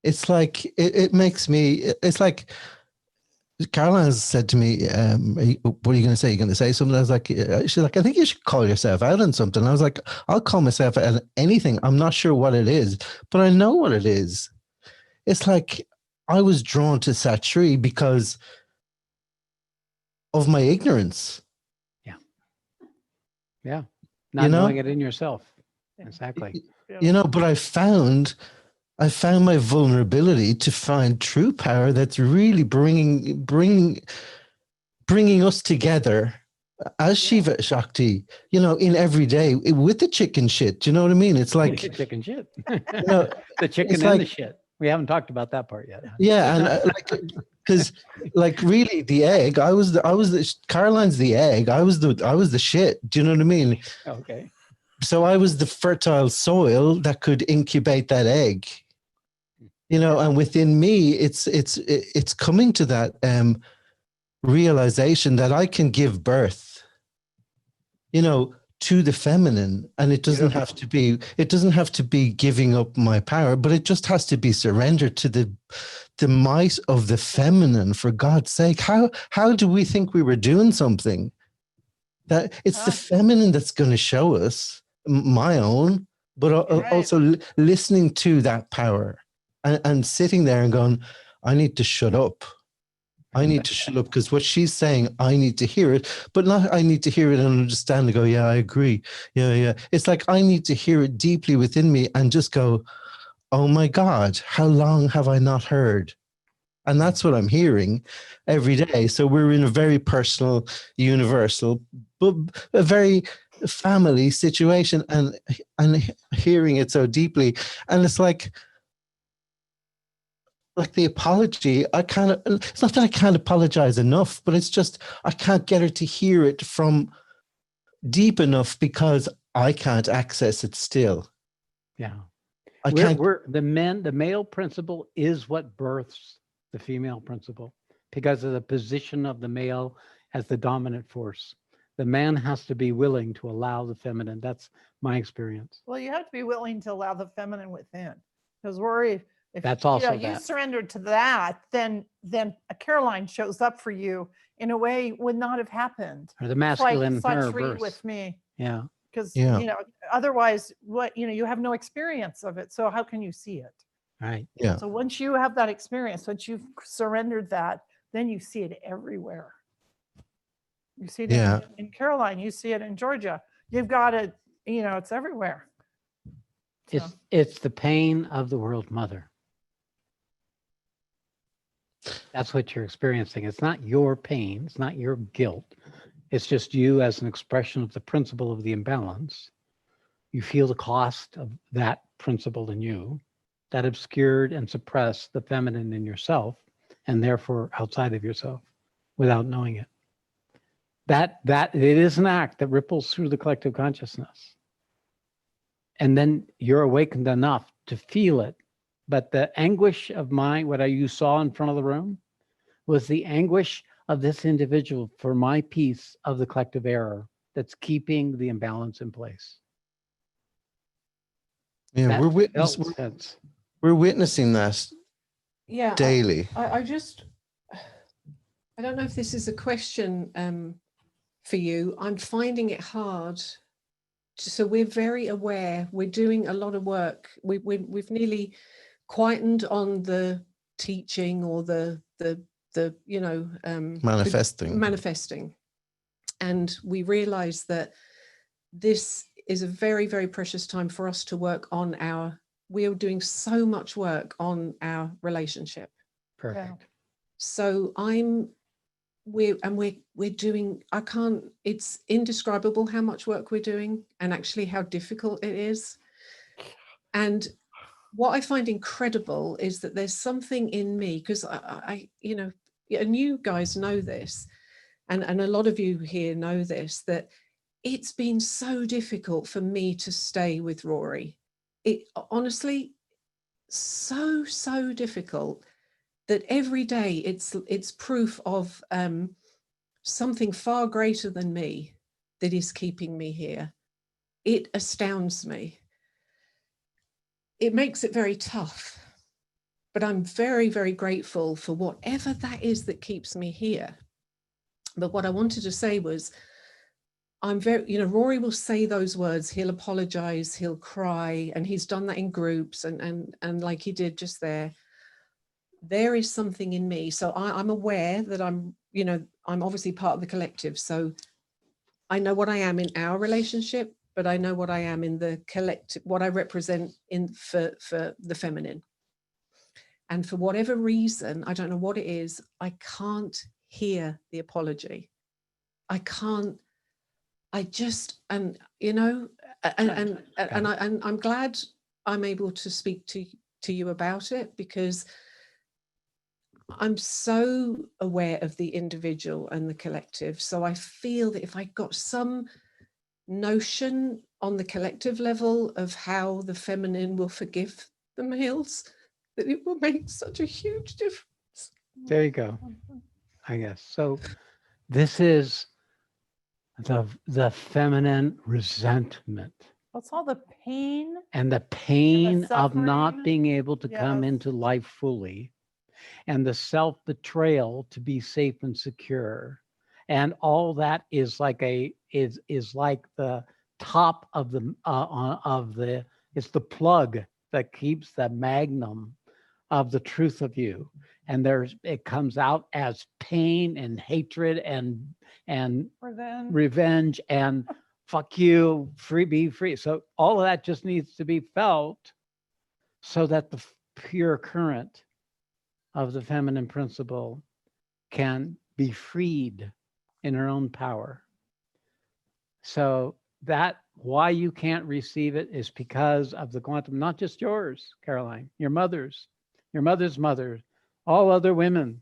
It's like it makes me. It's like Caroline has said to me, what are you going to say? You're going to say something? I was like, she's like, I think you should call yourself out on something. I was like, I'll call myself out on anything. I'm not sure what it is, but I know what it is. It's like I was drawn to Shree because of my ignorance. Yeah. Not knowing it in yourself. Exactly. But I found my vulnerability to find true power that's really bringing us together as Shiva Shakti, in every day with the chicken shit. Do you know what I mean? It's like chicken shit. the chicken and the shit. We haven't talked about that part yet. Yeah, and because really the egg, I was the Caroline's the egg. I was the shit. Do you know what I mean? Okay. So I was the fertile soil that could incubate that egg. And within me, it's coming to that realization that I can give birth, to the feminine, and it doesn't have to be giving up my power, but it just has to be surrendered to the might of the feminine. For God's sake, how do we think we were doing something? That it's the feminine that's going to show us my own, but also listening to that power. And sitting there and going, I need to shut up. I need to shut up because what she's saying, I need to hear it, but not I need to hear it and understand and go, yeah, I agree. Yeah. It's like I need to hear it deeply within me and just go, oh my God, how long have I not heard? And that's what I'm hearing every day. So we're in a very personal, universal, but a very family situation and hearing it so deeply. And it's like the apology, it's not that I can't apologize enough, but it's just, I can't get her to hear it from deep enough because I can't access it still. Yeah. I can't. The male principle is what births the female principle because of the position of the male as the dominant force. The man has to be willing to allow the feminine. That's my experience. Well, you have to be willing to allow the feminine within. Because Rory, if That's you also know, you that. surrender to that, then a Caroline shows up for you in a way would not have happened. Or the It's like masculine in Shree reverse. with me. Yeah. Because Yeah. you know, otherwise, what you have no experience of it. So how can you see it? Right. Yeah. So once you have that experience, once you've surrendered that, then you see it everywhere. You see it Yeah. in Caroline, you see it in Georgia. You've got it, it's everywhere. So, It's the pain of the world mother. That's what you're experiencing. It's not your pain. It's not your guilt. It's just you as an expression of the principle of the imbalance. You feel the cost of that principle in you that obscured and suppressed the feminine in yourself and therefore outside of yourself without knowing it. That it is an act that ripples through the collective consciousness. And then you're awakened enough to feel it. But the anguish of what you saw in front of the room was the anguish of this individual for my piece of the collective error that's keeping the imbalance in place. Yeah, That we're witnessing that Yeah, daily. I don't know if this is a question for you. I'm finding it hard. So we're very aware. We're doing a lot of work. We've nearly quietened on the teaching or the manifesting, and we realize that this is a very, very precious time for us to work on we are doing so much work on our relationship. perfect. So we're doing, it's indescribable how much work we're doing and actually how difficult it is. And what I find incredible is that there's something in me, because I and you guys know this, and a lot of you here know this, that it's been so difficult for me to stay with Rory. It honestly, so difficult that every day it's proof of something far greater than me that is keeping me here. It astounds me. It makes it very tough, but I'm very, very grateful for whatever that is that keeps me here. But what I wanted to say was, Rory will say those words, he'll apologize, he'll cry, and he's done that in groups and like he did just there. There is something in me. So I'm aware that I'm obviously part of the collective. So I know what I am in our relationship, but I know what I am in the collective, what I represent for the feminine. And for whatever reason, I don't know what it is, I can't hear the apology. I can't. I'm glad I'm able to speak to you about it, because I'm so aware of the individual and the collective. So I feel that if I got some notion on the collective level of how the feminine will forgive the males, that it will make such a huge difference. There you go, I guess. So this is the feminine resentment what's all the pain? and the pain of not suffering. being able to come Yes. into life fully, and the self-betrayal to be safe and secure. And all that is like is like the top of it's the plug that keeps the magnum of the truth of you. And it comes out as pain and hatred and revenge and fuck you, be free. So all of that just needs to be felt so that the pure current of the feminine principle can be freed in her own power. So that why you can't receive it is because of the quantum, not just yours, Caroline, your mother's mother, all other women.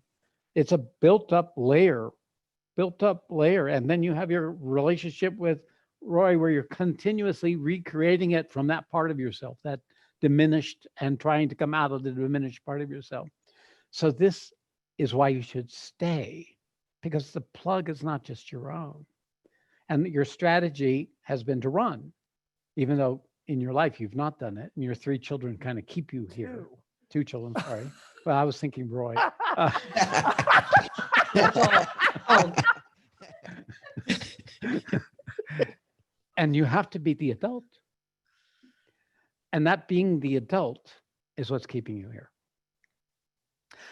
It's a built up layer. And then you have your relationship with Roy, where you're continuously recreating it from that part of yourself, that diminished and trying to come out of the diminished part of yourself. So this is why you should stay, because the plug is not just your own. And your strategy has been to run, even though in your life you've not done it. And your 3 children kind of keep you here. 2 children, sorry. Well, I was thinking Roy. Oh, And you have to be the adult. And that being the adult is what's keeping you here.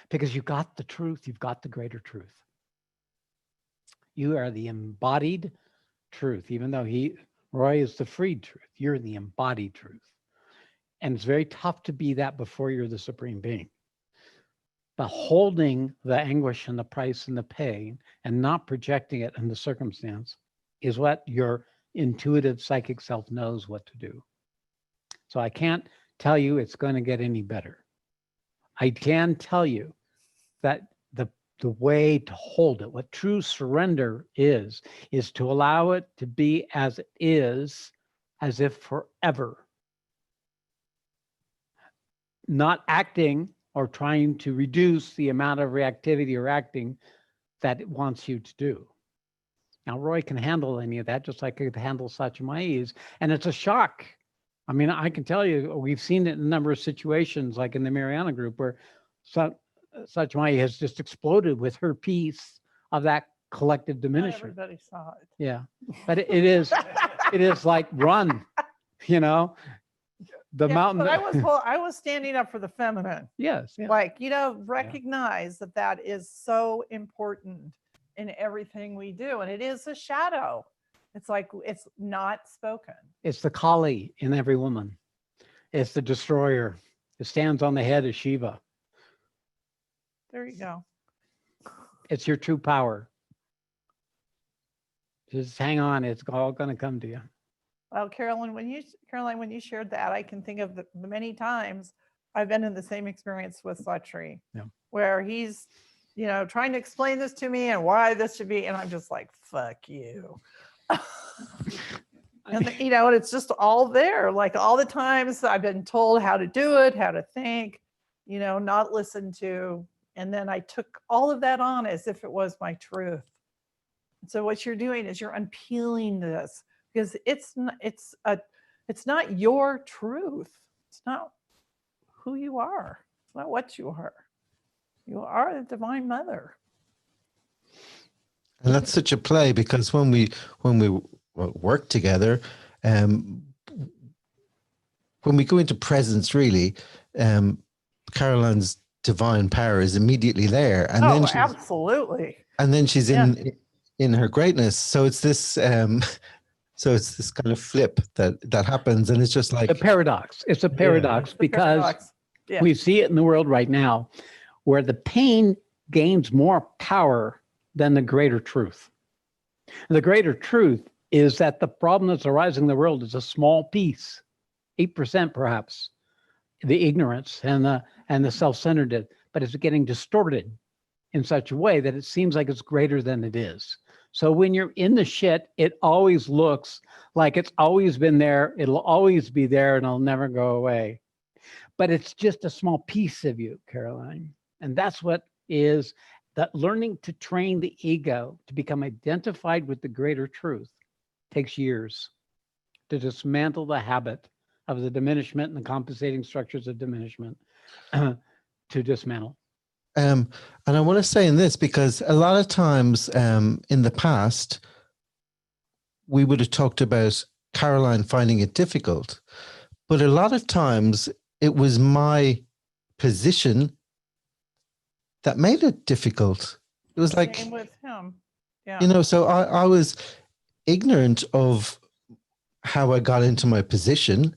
Because you got the truth, you've got the greater truth. You are the embodied truth, even though Roy is the freed truth. You're the embodied truth. And it's very tough to be that before you're the supreme being. But holding the anguish and the price and the pain and not projecting it in the circumstance is what your intuitive psychic self knows what to do. So I can't tell you it's going to get any better. I can tell you that the way to hold it, what true surrender is to allow it to be as it is, as if forever. Not acting or trying to reduce the amount of reactivity or acting that it wants you to do. Now, Roy can handle any of that, just like I could handle Satchamayi's, and it's a shock. I mean, I can tell you, we've seen it in a number of situations, like in the Mariana group, where Satchamayi has just exploded with her piece of that collective Not diminishment. everybody saw it. Yeah, but it is like run, you know, the Yeah, mountain. but I was standing up for the feminine. Yes, yeah. Like, recognize that is so important in everything we do. And it is a shadow. It's like, it's not spoken. It's the Kali in every woman. It's the destroyer. It stands on the head of Shiva. There you go. It's your true power. Just hang on. It's all going to come to you. Well, Caroline, when you shared that, I can think of the many times I've been in the same experience with Shree, where he's, trying to explain this to me and why this should be, and I'm just like, fuck you. And and it's just all there. Like all the times I've been told how to do it, how to think, not listened to, and then I took all of that on as if it was my truth. So what you're doing is you're unpeeling this, because it's not your truth. It's not who you are. It's not what you are. You are the Divine Mother. And that's such a play, because when we work together, when we go into presence, really, Caroline's divine power is immediately there, and then absolutely. And then she's in her greatness. So it's this kind of flip that happens, and it's just like a paradox. It's a paradox because we see it in the world right now, where the pain gains more power than the greater truth. The greater truth is that the problem that's arising in the world is a small piece, 8% perhaps, the ignorance and the self-centeredness, but it's getting distorted in such a way that it seems like it's greater than it is. So when you're in the shit, it always looks like it's always been there, it'll always be there, and it'll never go away. But it's just a small piece of you, Caroline. And that's what is that learning to train the ego to become identified with the greater truth takes years to dismantle the habit of the diminishment and the compensating structures of diminishment to dismantle. And I want to say in this, because a lot of times in the past, we would have talked about Caroline finding it difficult, but a lot of times it was my position that made it difficult. It was like, same with him. Yeah. So I was ignorant of how I got into my position,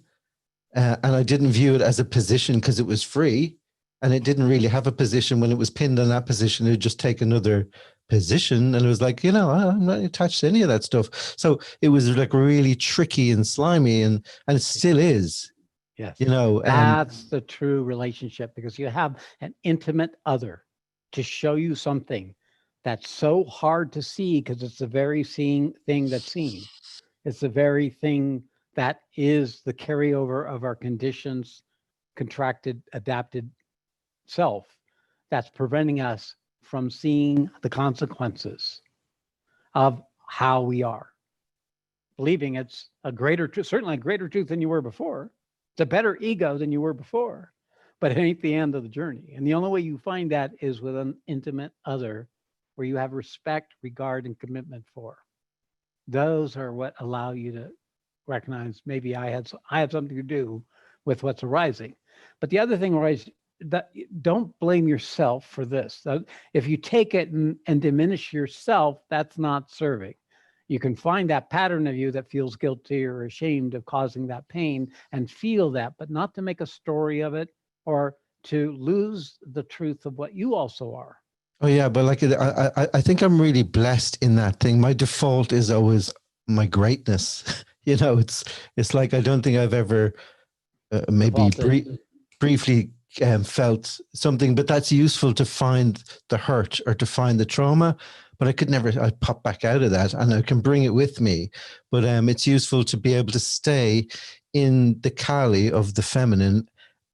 and I didn't view it as a position because it was free, and it didn't really have a position. When it was pinned on that position, it would just take another position, and it was like, I'm not attached to any of that stuff. So it was like really tricky and slimy, and it still is. Yes. That's the true relationship, because you have an intimate other to show you something that's so hard to see, because it's the very thing that's seen. It's the very thing that is the carryover of our conditions contracted, adapted self that's preventing us from seeing the consequences of how we are. Believing it's a greater truth, certainly a greater truth than you were before. It's a better ego than you were before, but it ain't the end of the journey. And the only way you find that is with an intimate other where you have respect, regard, and commitment for. Those are what allow you to recognize maybe I had something to do with what's arising. But the other thing is that don't blame yourself for this. If you take it and diminish yourself, that's not serving. You can find that pattern of you that feels guilty or ashamed of causing that pain and feel that, but not to make a story of it or to lose the truth of what you also are. Oh yeah, but like I think I'm really blessed in that thing. My default is always my greatness. You know, it's like I don't think I've ever maybe briefly felt something, but that's useful to find the hurt or to find the trauma. But I pop back out of that and I can bring it with me. But it's useful to be able to stay in the Kali of the feminine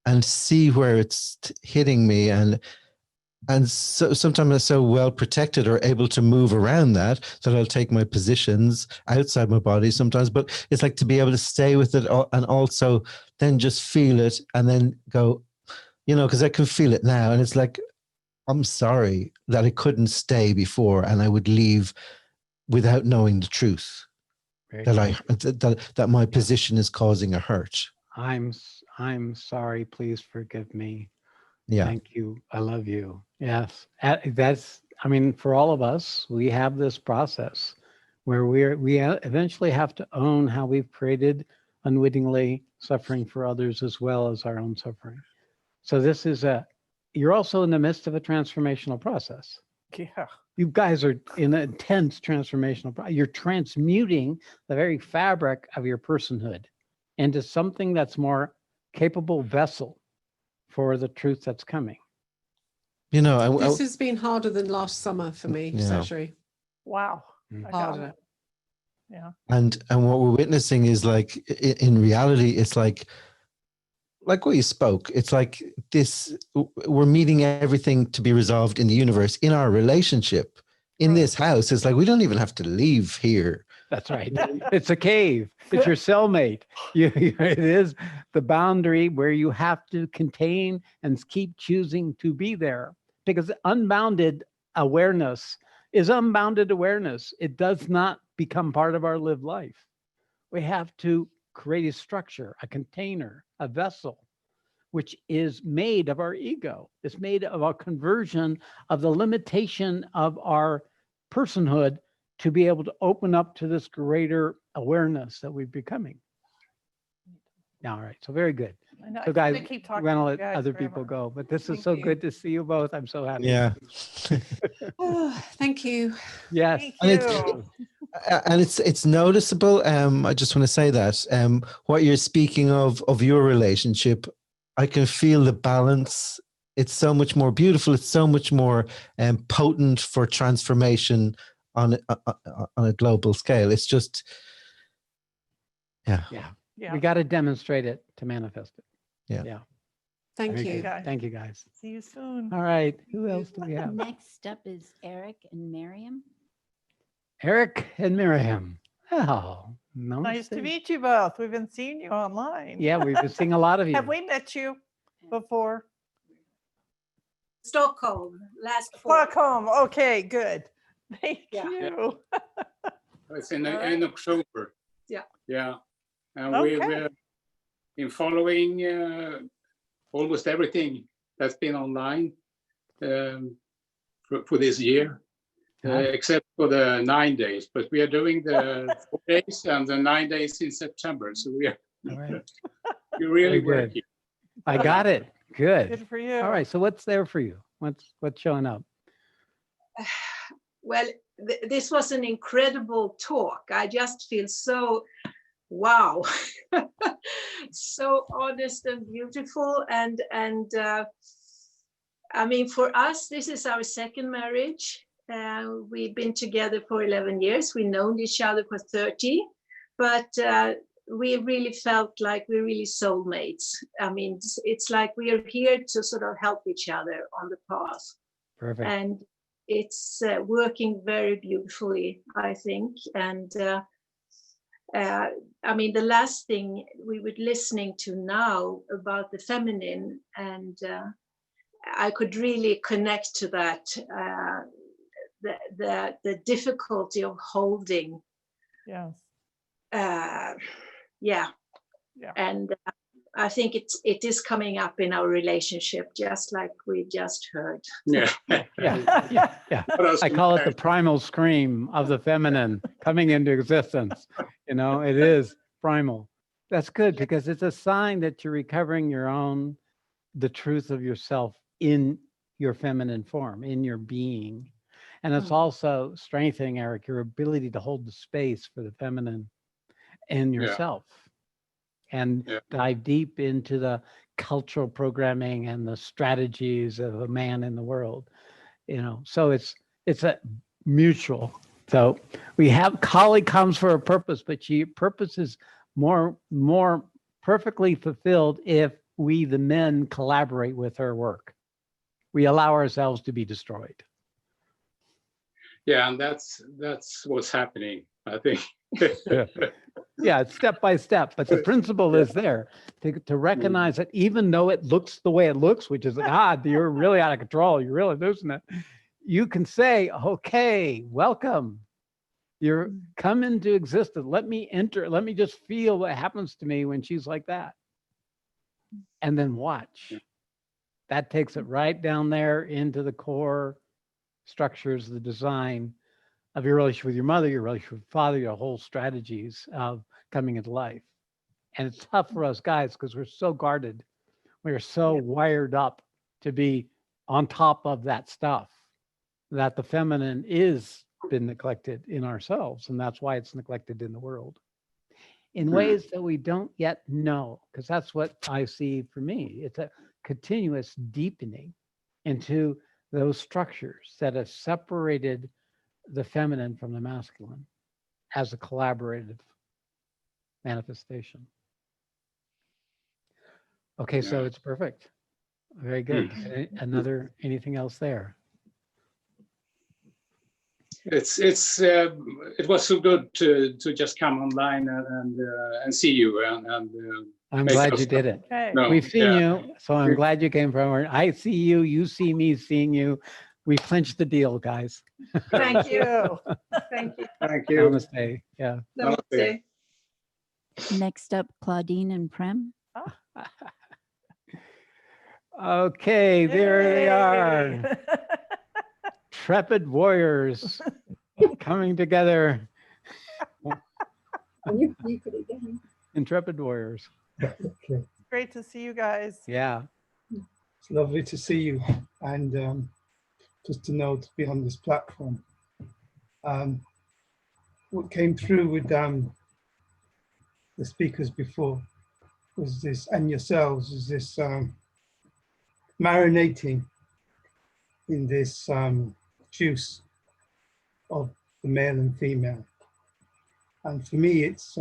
and see where it's hitting me. And so sometimes I'm so well protected or able to move around that I'll take my positions outside my body sometimes. But it's like to be able to stay with it and also then just feel it and then go, you know, because I can feel it now. And it's like, I'm sorry that I couldn't stay before and I would leave without knowing the truth. That my position is causing a hurt. I'm sorry. Please forgive me. Yeah. Thank you. I love you. Yes. I mean, for all of us, we have this process where we eventually have to own how we've created unwittingly suffering for others as well as our own suffering. So this is you're also in the midst of a transformational process. Yeah. You guys are in an intense transformational process. You're transmuting the very fabric of your personhood into something that's more capable vessel for the truth that's coming. You know, This has been harder than last summer for me, Yeah. Shree. Wow. I got Harder. it. Yeah. and what we're witnessing is like in reality, it's like what you spoke. It's like this. We're meeting everything to be resolved in the universe in our relationship in this house. It's like we don't even have to leave here. That's right. It's a cave. It's your cellmate. It is the boundary where you have to contain and keep choosing to be there, because unbounded awareness is unbounded awareness. It does not become part of our lived life. We have to create a structure, a container, a vessel, which is made of our ego. It's made of our conversion of the limitation of our personhood to be able to open up to this greater awareness that we're becoming. All right, so very good. I know, So I guys, keep we're talking gonna to you let guys other forever. people go, but this is Thank so you. good to see you both. I'm so happy. Yeah. Oh, thank you. Yes. Thank And you. And it's noticeable. I just want to say that what you're speaking of your relationship, I can feel the balance. It's so much more beautiful. It's so much more potent for transformation on a global scale. It's just, yeah. Yeah. We got to demonstrate it to manifest it. Yeah. Thank Very you. good. Okay. Thank you, guys. See you soon. All right, who else do we have? Next up is Eric and Miriam. Eric and Miriam. Oh, Nice to namaste. meet you both. We've been seeing you online. Yeah, we've been seeing a lot of you. Have we met you before? Stockholm last fall. Stockholm. Okay, good. Thank Yeah. you. It's in All right. in October. Yeah. Yeah. And Okay. we've been following almost everything that's been online for this year, except for the 9 days. But we are doing the 4 days and the 9 days in September. So we are All right. we're really Very good. working. I got it. Good. Good for you. All right. So what's there for you? What's showing up? Well, this was an incredible talk. I just feel so, wow, so honest and beautiful. And I mean, for us, this is our second marriage. We've been together for 11 years. We've known each other for 30, but we really felt like we're really soulmates. I mean, it's like we are here to sort of help each other on the path. Perfect. And it's working very beautifully, I think. And I mean, the last thing we were listening to now about the feminine, and I could really connect to that, the difficulty of holding. Yes. Yeah. Yeah. And I think it is coming up in our relationship, just like we just heard. Yeah. Yeah. I call it the primal scream of the feminine coming into existence. You know, it is primal. That's good because it's a sign that you're recovering the truth of yourself in your feminine form, in your being. And it's also strengthening, Eric, your ability to hold the space for the feminine in yourself and dive deep into the cultural programming and the strategies of a man in the world. You know, so it's a mutual. So we have Kali comes for a purpose, but purpose is more perfectly fulfilled if we, the men, collaborate with her work. We allow ourselves to be destroyed. Yeah, and that's what's happening, I think. Yeah, it's step by step, but the principle is there to recognize that even though it looks the way it looks, which is like, you're really out of control, you're really losing it. You can say, okay, welcome. You're come into existence. Let me enter. Let me just feel what happens to me when she's like that. And then watch. That takes it right down there into the core structures, the design of your relationship with your mother, your relationship with father, your whole strategies of coming into life. And it's tough for us guys because we're so guarded. We're so wired up to be on top of that stuff that the feminine is been neglected in ourselves. And that's why it's neglected in the world in ways that we don't yet know, because that's what I see for me. It's a continuous deepening into those structures that have separated the feminine from the masculine as a collaborative manifestation. Okay, so it's perfect. Very good. Anything else there? It was so good to just come online and see you and I'm glad you did it. Okay. No, We've seen you, so I'm glad you came from. I see you, you see me seeing you. We clinched the deal, guys. Thank you. Thank you. Thank you. Namaste. Yeah. Namaste. Next up, Claudine and Prem. Okay, there they are. Yay. Intrepid warriors coming together. You could again. Intrepid warriors. Okay. Great to see you guys. Yeah. It's lovely to see you, and just to know to be on this platform. What came through with the speakers before was this, and yourselves, is this marinating in this juice of the male and female. And for me, it's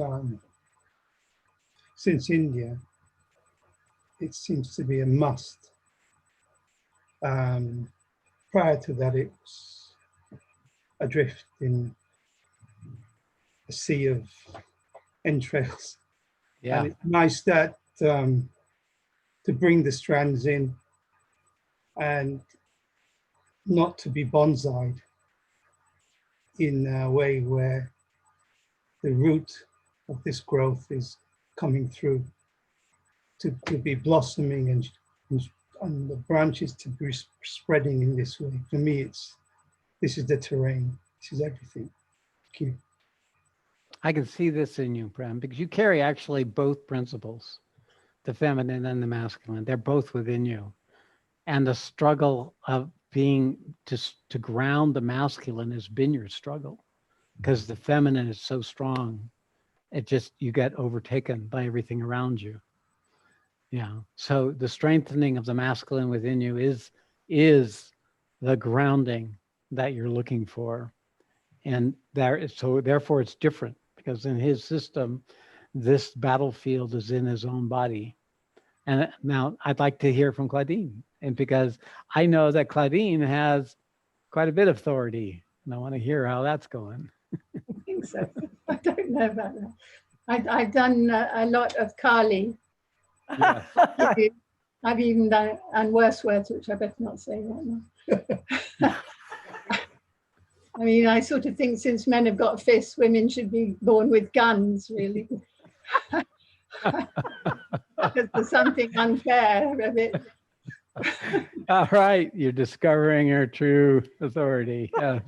since India, it seems to be a must. Prior to that, it was adrift in a sea of entrails. Yeah. And it's nice that to bring the strands in and not to be bonsaied in a way where the root of this growth is coming through, to be blossoming and the branches to be spreading in this way. For me, this is the terrain. This is everything. Thank you. I can see this in you, Prem, because you carry actually both principles, the feminine and the masculine. They're both within you. And the struggle of being to ground the masculine has been your struggle, because the feminine is so strong. You get overtaken by everything around you. Yeah. So the strengthening of the masculine within you is the grounding that you're looking for. And so therefore it's different, because in his system, this battlefield is in his own body. And now I'd like to hear from Claudine, and because I know that Claudine has quite a bit of authority, and I want to hear how that's going. I think so. I don't know about that. I've done a lot of Kali. Yes. I've even done and worse words, which I better not say right now. I mean, I sort of think since men have got fists, women should be born with guns, really. Because there's something unfair of it. All right, you're discovering your true authority. Yes.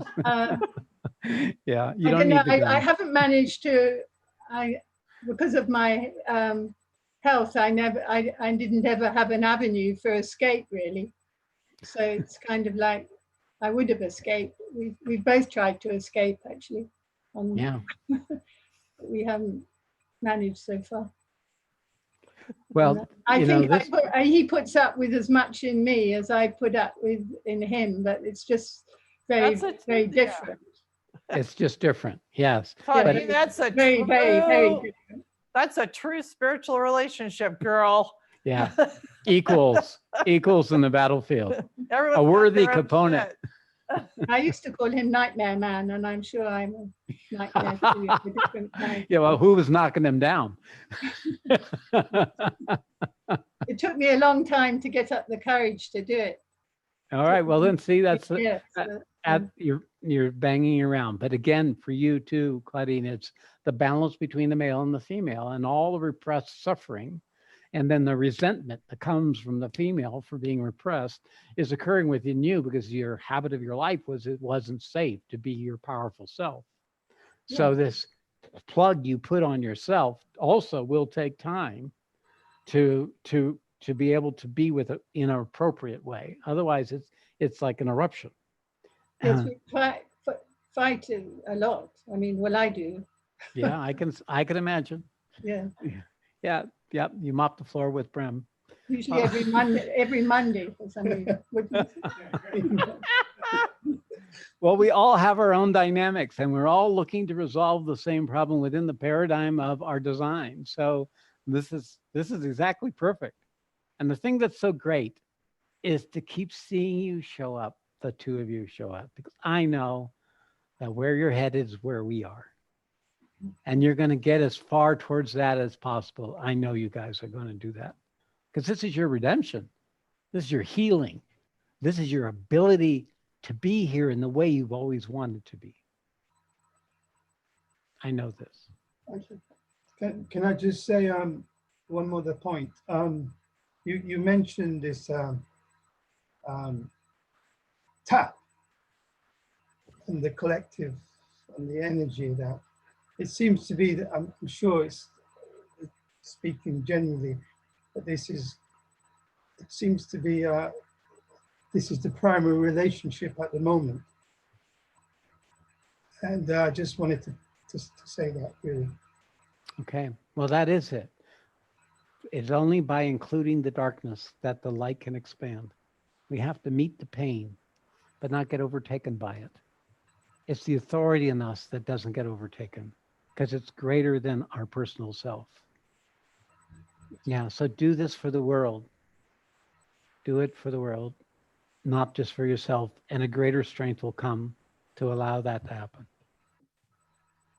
Yeah, you I don't need the I gun. haven't managed to. Because of my health, I didn't ever have an avenue for escape, really. So it's kind of like I would have escaped. We've both tried to escape, actually. Yeah. We haven't managed so far. Well, I you know, think this, he puts up with as much in me as I put up with in him, but it's just very, very different. it's just different. Yes. Claudine, that's a Very, very, very true, different. that's a true spiritual relationship, girl. Yeah. Equals in the battlefield. Everyone's A got worthy their own component. shit. I used to call him Nightmare Man, and I'm sure I'm a nightmare too, of a different kind. Yeah, well, who was knocking them down? It took me a long time to get up the courage to do it. All right, well then see, that's Yes, you're banging around. But again, for you too, Claudine, it's the balance between the male and the female and all the repressed suffering. And then the resentment that comes from the female for being repressed is occurring within you because your habit of your life was it wasn't safe to be your powerful self. So this plug you put on yourself also will take time to be able to be with it in an appropriate way. Otherwise, it's like an eruption. yes, we fight a lot. I mean, well, I do. Yeah, I can imagine. Yeah. Yeah. Yep. You mop the floor with Brem. Usually every Monday for some reason. Well, we all have our own dynamics and we're all looking to resolve the same problem within the paradigm of our design. So this is exactly perfect. And the thing that's so great is to keep seeing you show up, the two of you show up, because I know that where you're headed is where we are. And you're going to get as far towards that as possible. I know you guys are going to do that because this is your redemption. This is your healing. This is your ability to be here in the way you've always wanted to be. I know this. Can I just say one other point? You mentioned this tap and the collective and the energy that it seems to be that I'm sure it's speaking generally, but it seems to be this is the primary relationship at the moment. And I just wanted to say that really. Okay, well, that is it. It's only by including the darkness that the light can expand. We have to meet the pain, but not get overtaken by it. It's the authority in us that doesn't get overtaken because it's greater than our personal self. Yeah, so do this for the world. Do it for the world, not just for yourself, and a greater strength will come to allow that to happen.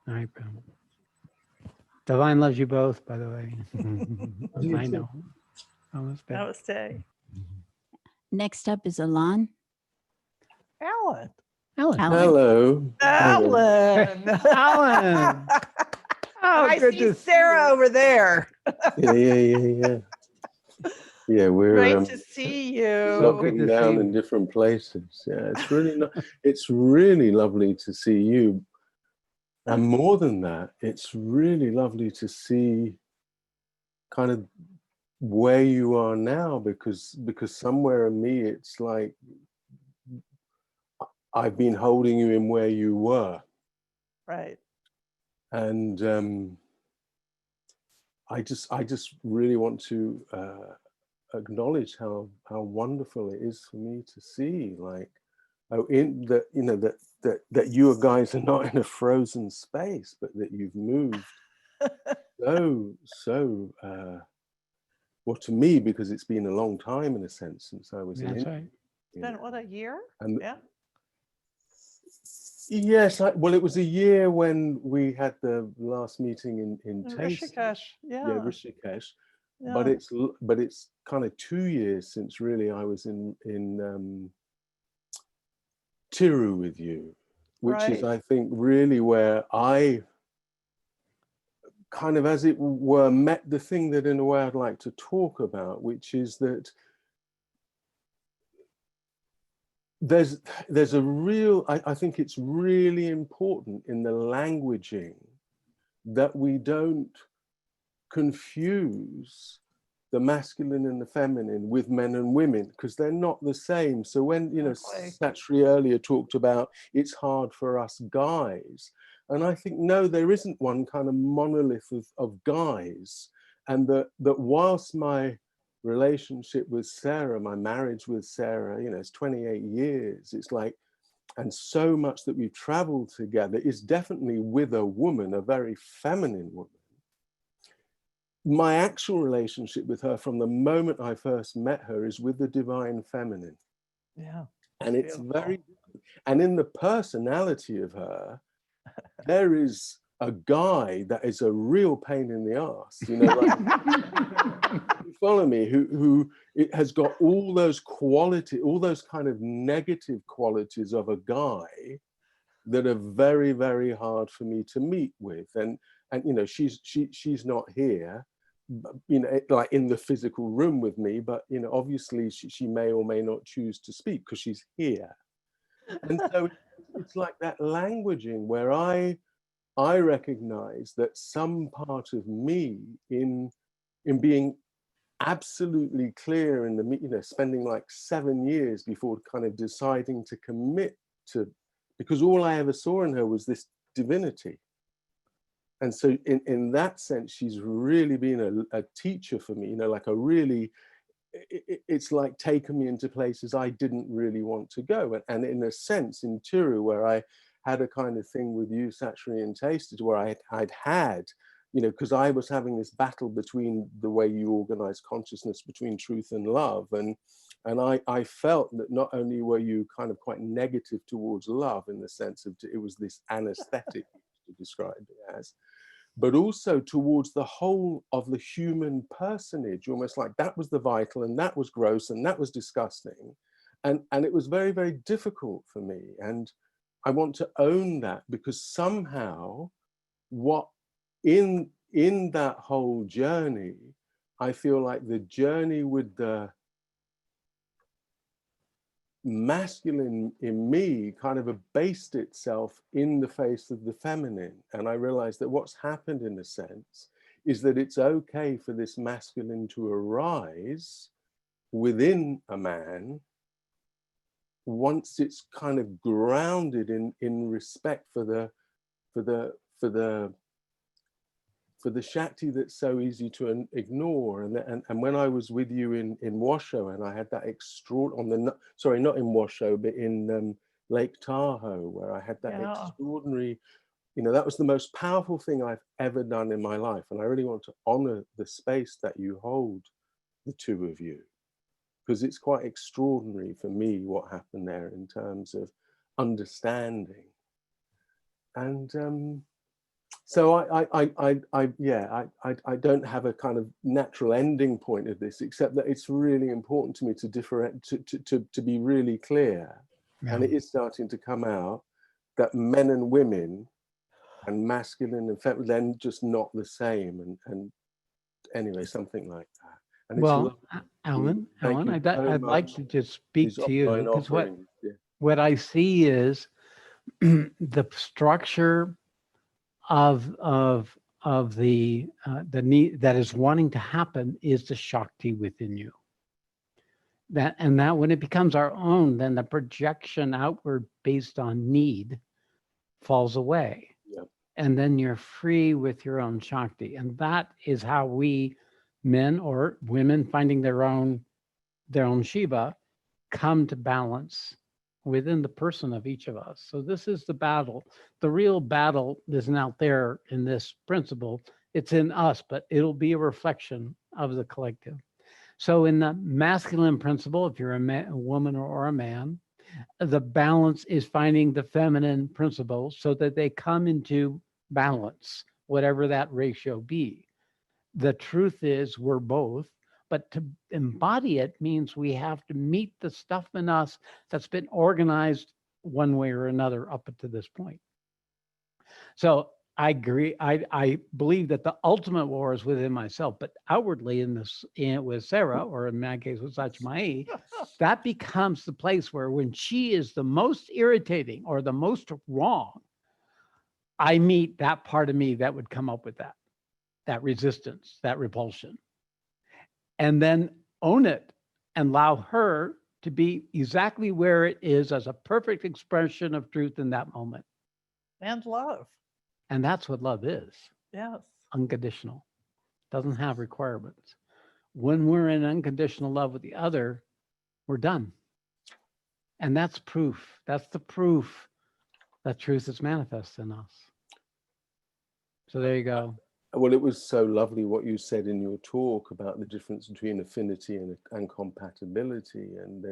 All right, Brem. Divine loves you both, by the way. I know. Namaste. Namaste. Next up is Alan. Alan. Alan. Hello. Alan. Alan. Oh, I good see to see Sarah you. over there. Yeah. Yeah, we're Great to see you. So good looking to down see in different places. Yeah, it's really it's really lovely to see you. And more than that, it's really lovely to see kind of where you are now, because somewhere in me it's like I've been holding you in where you were. Right. And I just really want to acknowledge how wonderful it is for me to see, like, in that, you know, that you guys are not in a frozen space, but that you've moved well, to me, because it's been a long time in a sense since I was in That's India. right. you Been know. what, a year? And Yeah. yes, well, it was a year when we had the last meeting in In Taste. Rishikesh. Yeah, Yeah. Rishikesh. Yeah. But it's kind of 2 years since really I was in Tiru with you, which is, Right. I think, really where I kind of, as it were, met the thing that in a way I'd like to talk about, which is that there's a real, I think it's really important in the languaging that we don't confuse the masculine and the feminine with men and women, because they're not the same. So when, you know, Exactly. Shree earlier talked about it's hard for us guys, and I think, no, there isn't one kind of monolith of guys, and that whilst my relationship with Sarah, my marriage with Sarah, you know, it's 28 years, it's like, and so much that we've traveled together is definitely with a woman, a very feminine woman. My actual relationship with her from the moment I first met her is with the divine feminine. Yeah. And it's Beautiful. very, and in the personality of her, there is a guy that is a real pain in the ass, you know, like, you follow me, who it has got all those quality, all those kind of negative qualities of a guy that are very, very hard for me to meet with. And you know, she's not here, you know, like in the physical room with me, but you know, obviously she may or may not choose to speak because she's here. And so it's like that languaging where I recognize that some part of me in being absolutely clear in the, you know, spending like 7 years before kind of deciding to commit to, because all I ever saw in her was this divinity. And so in that sense, she's really been a teacher for me, you know, like a really, it's like taken me into places I didn't really want to go. And in a sense, in Tiru, where I had a kind of thing with you, Satsang, and Tasted, where I'd had, you know, because I was having this battle between the way you organize consciousness between truth and love. And I felt that not only were you kind of quite negative towards love in the sense of it was this anesthetic to describe it as, but also towards the whole of the human personage, almost like that was the vital and that was gross and that was disgusting. And it was very, very difficult for me. And I want to own that, because somehow what in that whole journey, I feel like the journey with the masculine in me kind of abased itself in the face of the feminine. And I realized that what's happened in a sense is that it's okay for this masculine to arise within a man once it's kind of grounded in respect for the Shakti that's so easy to ignore. And when I was with you in Washoe, and I had that sorry, not in Washoe, but in Lake Tahoe, where I had that extraordinary, you know, that was the most powerful thing I've ever done in my life. And I really want to honor the space that you hold, the two of you, because it's quite extraordinary for me what happened there in terms of understanding. And so I don't have a kind of natural ending point of this, except that it's really important to me to be really clear. Yeah. And it is starting to come out that men and women and masculine and feminine, they're just not the same. And anyway, something like that. And Well, it's Alan, Thank you so I'd like much. to just speak These to you, online because offerings, yeah. what I see is the structure of the need that is wanting to happen is the Shakti within you. That when it becomes our own, then the projection outward based on need falls away. Yep. And then you're free with your own Shakti. And that is how we, men or women finding their own Shiva, come to balance within the person of each of us. So this is the battle. The real battle isn't out there in this principle. It's in us, but it'll be a reflection of the collective. So in the masculine principle, if you're a woman or a man, the balance is finding the feminine principle so that they come into balance, whatever that ratio be. The truth is we're both, but to embody it means we have to meet the stuff in us that's been organized one way or another up to this point. So I agree. I believe that the ultimate war is within myself, but outwardly with Sarah, or in my case with Satchmai, that becomes the place where when she is the most irritating or the most wrong, I meet that part of me that would come up with that resistance, that repulsion, and then own it and allow her to be exactly where it is as a perfect expression of truth in that moment. And love. And that's what love is. Yes. Unconditional. Doesn't have requirements. When we're in unconditional love with the other, we're done. And that's proof. That's the proof that truth is manifest in us. So there you go. Well, it was so lovely what you said in your talk about the difference between affinity and compatibility. And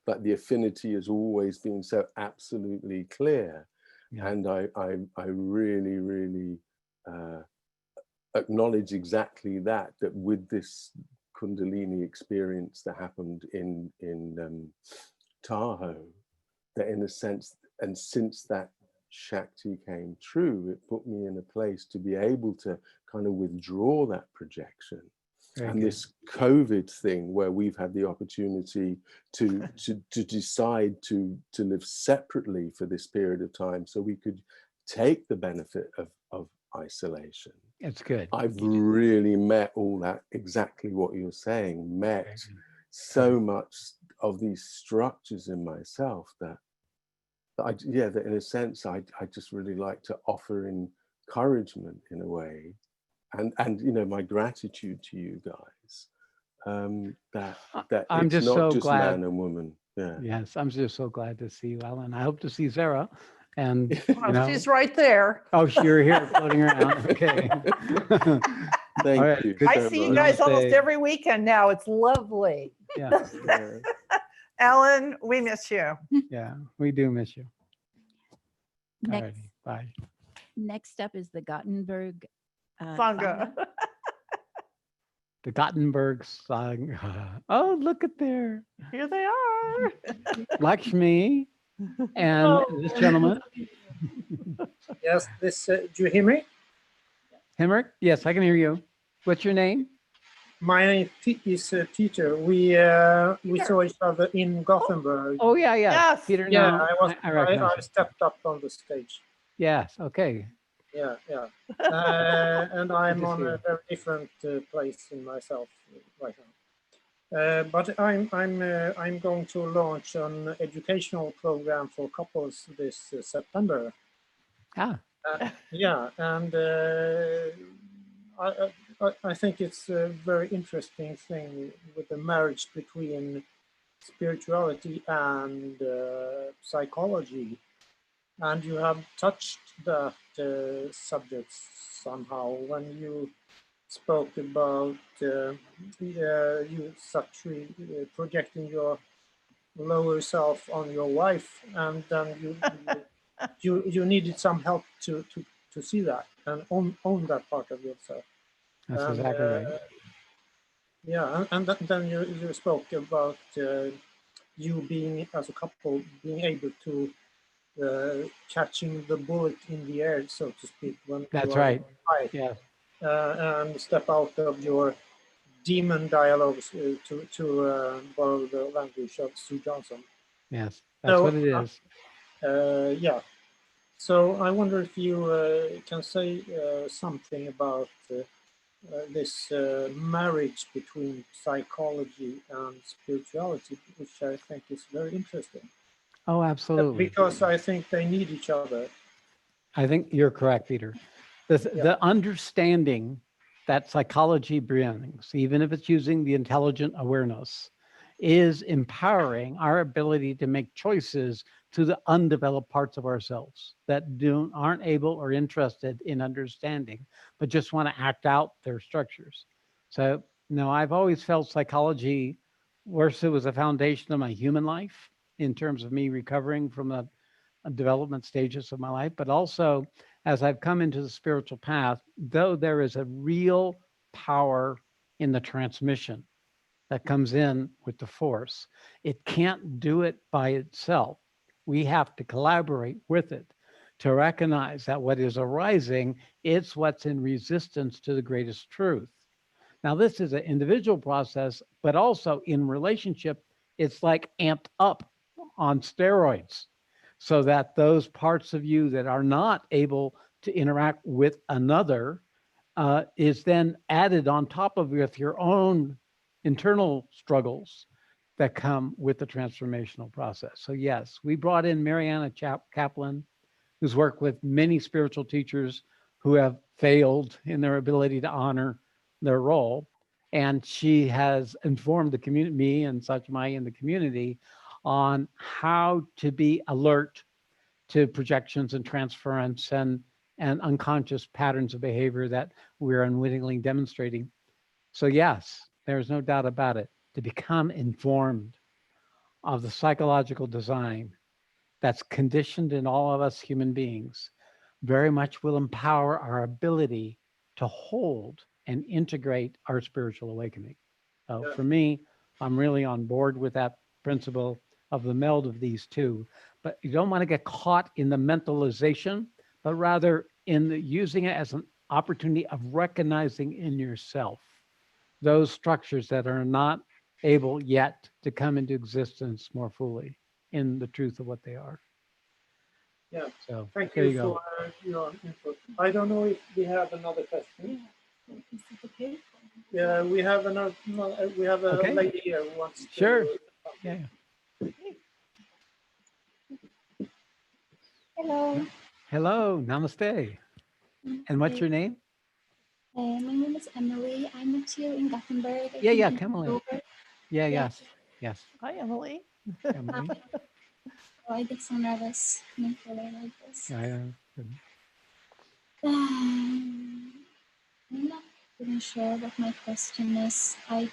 but the affinity has always been so absolutely clear. Yeah. And I really, really acknowledge exactly that with this Kundalini experience that happened in Tahoe, that in a sense, and since that Shakti came true, it put me in a place to be able to kind of withdraw that projection. And this COVID thing where we've had the opportunity to decide to live separately for this period of time so we could take the benefit of isolation. It's good. I've really met all that, exactly what you're saying, met so much of these structures in myself that in a sense, I just really like to offer encouragement in a way. And you know, my gratitude to you guys, that I'm it's just not so just glad. man and woman. Yeah. Yes, I'm just so glad to see you, Alan. I hope to see Sarah. And she's right there. Oh, you're here floating around. Okay. Thank you. I see you guys almost every weekend now. It's lovely. Yeah. Alan, we miss you. Yeah, we do miss you. Next, bye. Next up is the Gothenburg Sangha. The Gothenburg Sangha. Oh, look at there. Here they are. Lakshmi and this gentleman. Yes, this, do you hear me? Henrik? Yes, I can hear you. What's your name? My name is Peter. We saw each other in Gothenburg. Oh yeah, yeah. Yes. Peter. Yeah, No, I stepped up on the stage. Yes. Okay. Yeah, yeah. And I'm on a very different place in myself right now. But I'm going to launch an educational program for couples this September. Ah. Yeah, and I think it's a very interesting thing with the marriage between spirituality and psychology. And you have touched that subject somehow when you spoke about you, Shree, projecting your lower self on your wife, and then you needed some help to see that and own that part of yourself. That's exactly right. Yeah, and then you spoke about you being, as a couple, being able to catching the bullet in the air, so to speak, when that's you are right. high, yeah, and step out of your demon dialogues, to borrow the language of Sue Johnson. Yes, that's what it is. Yeah. So I wonder if you can say something about this marriage between psychology and spirituality, which I think is very interesting. Oh, absolutely. Because I think they need each other. I think you're correct, Peter. The understanding that psychology brings, even if it's using the intelligent awareness, is empowering our ability to make choices to the undeveloped parts of ourselves that aren't able or interested in understanding, but just want to act out their structures. So, I've always felt psychology, worse, it was a foundation of my human life in terms of me recovering from the development stages of my life, but also as I've come into the spiritual path, though there is a real power in the transmission that comes in with the force, it can't do it by itself. We have to collaborate with it to recognize that what is arising, it's what's in resistance to the greatest truth. Now, this is an individual process, but also in relationship, it's like amped up on steroids so that those parts of you that are not able to interact with another is then added on top of with your own internal struggles that come with the transformational process. So yes, we brought in Mariana Kaplan, who's worked with many spiritual teachers who have failed in their ability to honor their role. And she has informed the community, me and Satchmai in the community, on how to be alert to projections and transference and unconscious patterns of behavior that we're unwittingly demonstrating. So yes, there's no doubt about it. To become informed of the psychological design that's conditioned in all of us human beings very much will empower our ability to hold and integrate our spiritual awakening. So for me, I'm really on board with that principle of the meld of these two. But you don't want to get caught in the mentalization, but rather in using it as an opportunity of recognizing in yourself those structures that are not able yet to come into existence more fully in the truth of what they are. Yeah. So Thank there you you go. for your input. I don't know if we have another question. Is it okay? Yeah, we have another. We have a Okay. lady here who wants to. Sure. Yeah. Hello. Hello. Namaste. And what's your name? My name is Emily. I met you in Gothenburg. I Yeah, think in Emily. October. Yeah, Yeah. yes. Hi, Emily. Emily. Oh, I get so nervous coming forward like this. Yeah. I'm not even sure what my question is. I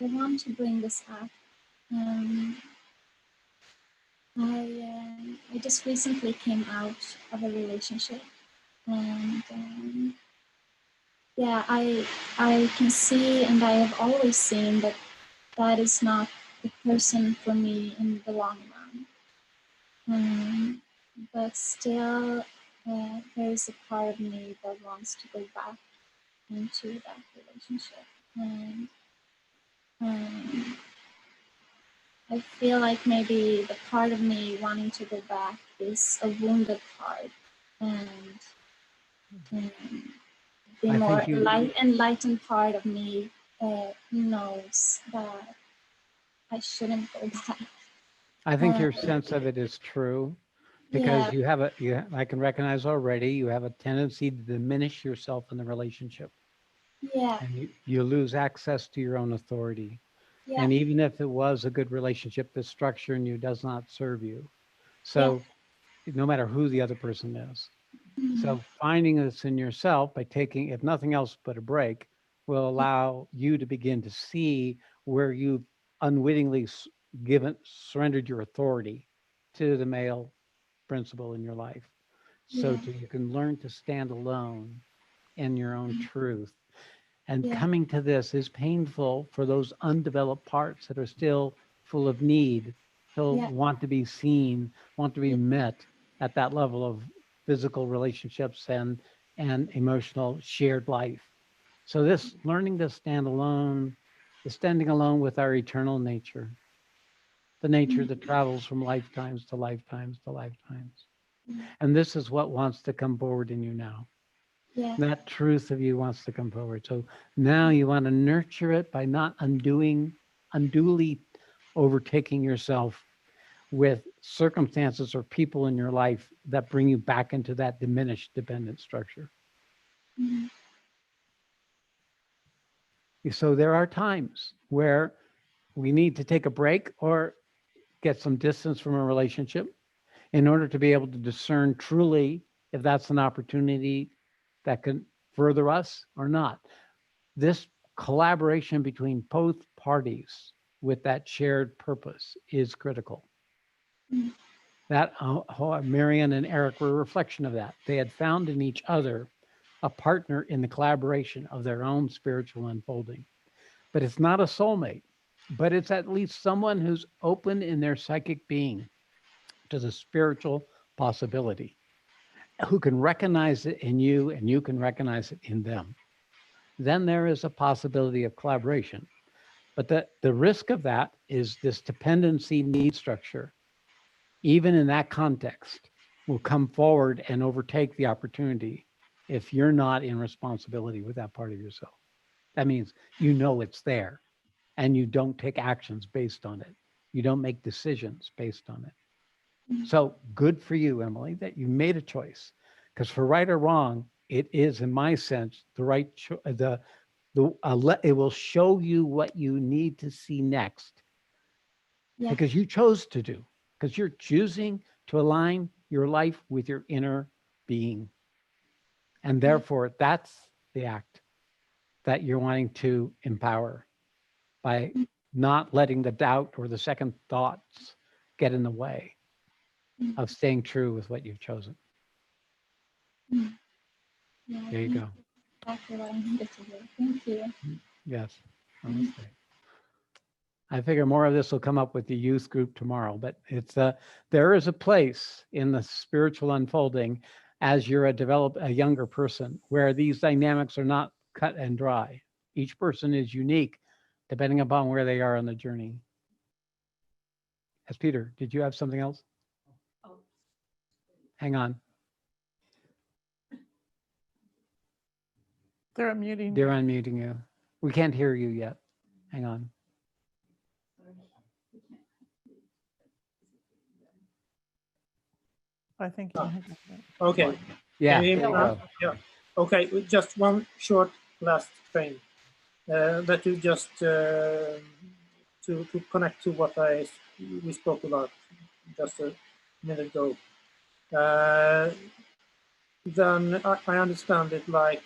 want to bring this up. I just recently came out of a relationship, and yeah, I can see, and I have always seen that that is not the person for me in the long run. But still, there is a part of me that wants to go back into that relationship, and I feel like maybe the part of me wanting to go back is a wounded part, and the I more think you. enlightened part of me knows that I shouldn't go back. I think your sense of it is true because Yeah. I can recognize already you have a tendency to diminish yourself in the relationship. Yeah. And you lose access to your own authority. Yeah. And even if it was a good relationship, the structure in you does not serve you. So no matter who the other person is. So finding this in yourself by taking, if nothing else but a break, will allow you to begin to see where you've unwittingly surrendered your authority to the male principle in your life. So you can learn to stand alone in your own truth. And coming to this is painful for those undeveloped parts that are still full of need, still want to be seen, want to be met at that level of physical relationships and emotional shared life. So this learning to stand alone is standing alone with our eternal nature, the nature that travels from lifetimes to lifetimes to lifetimes. And this is what wants to come forward in you now. Yeah. That truth of you wants to come forward. So now you want to nurture it by not unduly overtaking yourself with circumstances or people in your life that bring you back into that diminished dependent structure. Mm-hmm. So there are times where we need to take a break, or get some distance from a relationship in order to be able to discern truly if that's an opportunity that can further us or not. This collaboration between both parties with that shared purpose is critical. That Marian and Eric were a reflection of that. They had found in each other a partner in the collaboration of their own spiritual unfolding. But it's not a soulmate, but it's at least someone who's open in their psychic being to the spiritual possibility, who can recognize it in you and you can recognize it in them. Then there is a possibility of collaboration. But the risk of that is this dependency need structure, even in that context, will come forward and overtake the opportunity if you're not in responsibility with that part of yourself. That means you know it's there and you don't take actions based on it. You don't make decisions based on it. So good for you, Emily, that you made a choice. Because for right or wrong, it is, in my sense, the right it will show you what you need to see next. Yeah. Because you chose to do, because you're choosing to align your life with your inner being. And therefore, that's the act that you're wanting to empower by not letting the doubt or the second thoughts get in the way of staying true with what you've chosen. Yeah, There you go. exactly what I needed to do. Thank you. Yes. Namaste. I figure more of this will come up with the youth group tomorrow, but it's there is a place in the spiritual unfolding as you're a younger person where these dynamics are not cut and dry. Each person is unique depending upon where they are on the journey. Yes, Peter, did you have something else? Hang on. They're unmuting. They're unmuting you. We can't hear you yet. Hang on. I think. Okay. Yeah, Can you hear there me you now? go. Yeah. Okay, just one short last thing that you just to connect to what we spoke about just a minute ago. Then I understand it like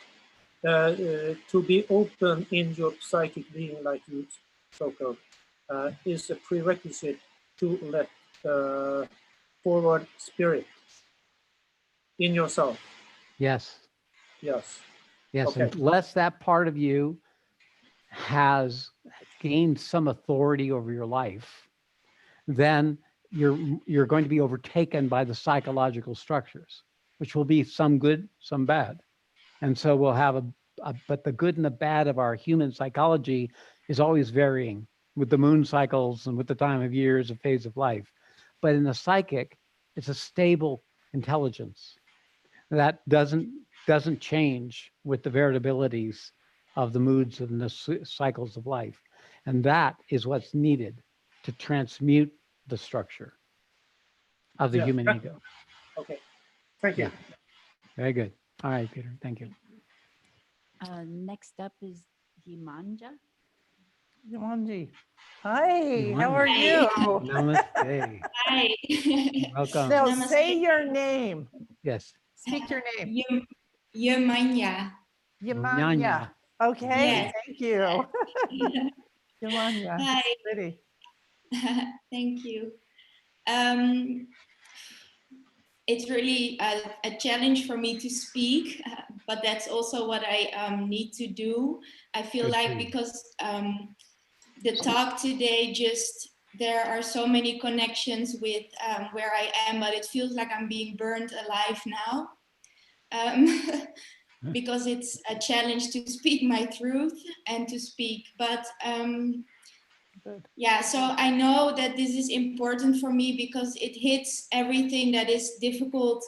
to be open in your psychic being, like you spoke of, is a prerequisite to let forward spirit in yourself. Yes. Yes. Yes. Okay. Unless that part of you has gained some authority over your life, then you're going to be overtaken by the psychological structures, which will be some good, some bad. And so we'll have but the good and the bad of our human psychology is always varying with the moon cycles and with the time of years, a phase of life. But in the psychic, it's a stable intelligence that doesn't change with the variabilities of the moods and the cycles of life. And that is what's needed to transmute the structure of the human ego. Okay. Thank you. Yeah. Very good. All right, Peter. Thank you. Next up is Himanja. Yumanji. Hi, how are you? Namaste. Hi. Welcome. Now Namaste. say your name. Yes. Speak your name. Yemanya. Yemanya. Okay, Yes. thank you. Yemanya. Hi. Pretty. Thank you. It's really a challenge for me to speak, but that's also what I need to do. I feel Good like for you. because the talk today, there are so many connections with where I am, but it feels like I'm being burned alive now. Because it's a challenge to speak my truth and to speak, but yeah, so I know that this is important for me because it hits everything that is difficult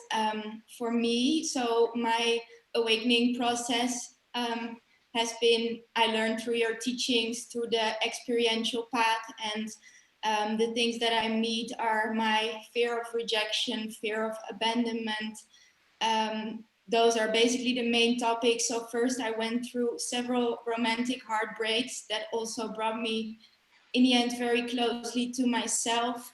for me. So my awakening process has been, I learned through your teachings, through the experiential path, and the things that I meet are my fear of rejection, fear of abandonment. Those are basically the main topics. So first I went through several romantic heartbreaks that also brought me in the end very closely to myself.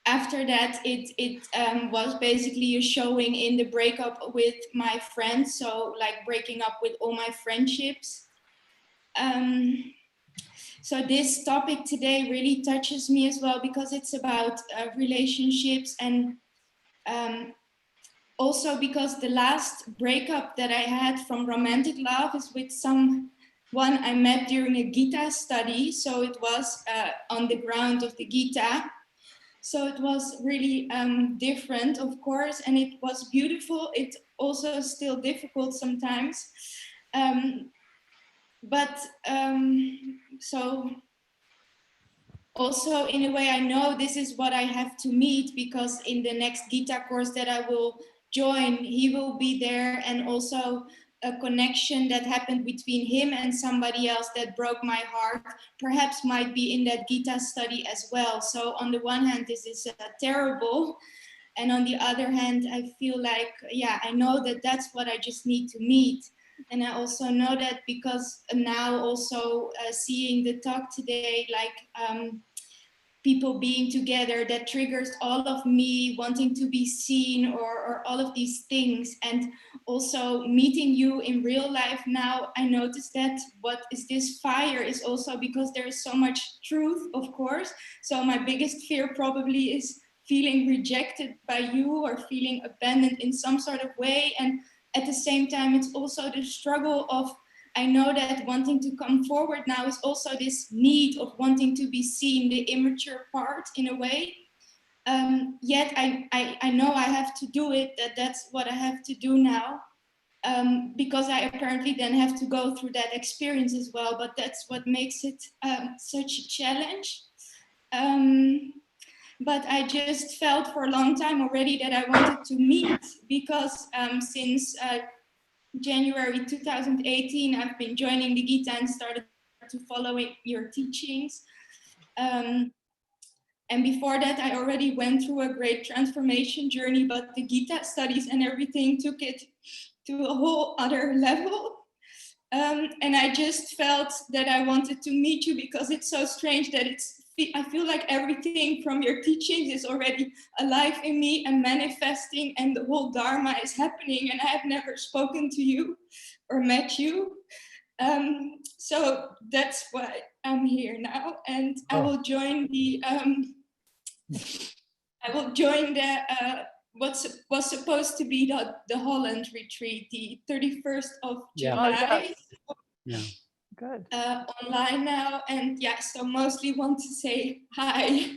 After that, it was basically a showing in the breakup with my friends. So like breaking up with all my friendships. So this topic today really touches me as well, because it's about relationships, and also because the last breakup that I had from romantic love is with someone I met during a Gita study. So it was on the ground of the Gita. So it was really different, of course, and it was beautiful. It's also still difficult sometimes. So also in a way, I know this is what I have to meet, because in the next Gita course that I will join, he will be there, and also a connection that happened between him and somebody else that broke my heart perhaps might be in that Gita study as well. So on the one hand, this is terrible. And on the other hand, I feel like, yeah, I know that that's what I just need to meet. And I also know that because now also seeing the talk today, like people being together, that triggers all of me wanting to be seen, or all of these things. And also meeting you in real life now, I noticed that what is this fire is also because there is so much truth, of course. So my biggest fear probably is feeling rejected by you or feeling abandoned in some sort of way. And at the same time, it's also the struggle of, I know that wanting to come forward now is also this need of wanting to be seen, the immature part in a way. Yet I know I have to do it, that's what I have to do now. Because I apparently then have to go through that experience as well, but that's what makes it such a challenge. But I just felt for a long time already that I wanted to meet, because since January 2018, I've been joining the Gita and started to follow your teachings. And before that, I already went through a great transformation journey, but the Gita studies and everything took it to a whole other level. And I just felt that I wanted to meet you, because it's so strange that I feel like everything from your teachings is already alive in me and manifesting, and the whole Dharma is happening, and I have never spoken to you or met you. So that's why I'm here now, and I will join the what was supposed to be the Holland retreat, the 31st of July. Yeah. Good. Online now, and yeah, so mostly want to say hi.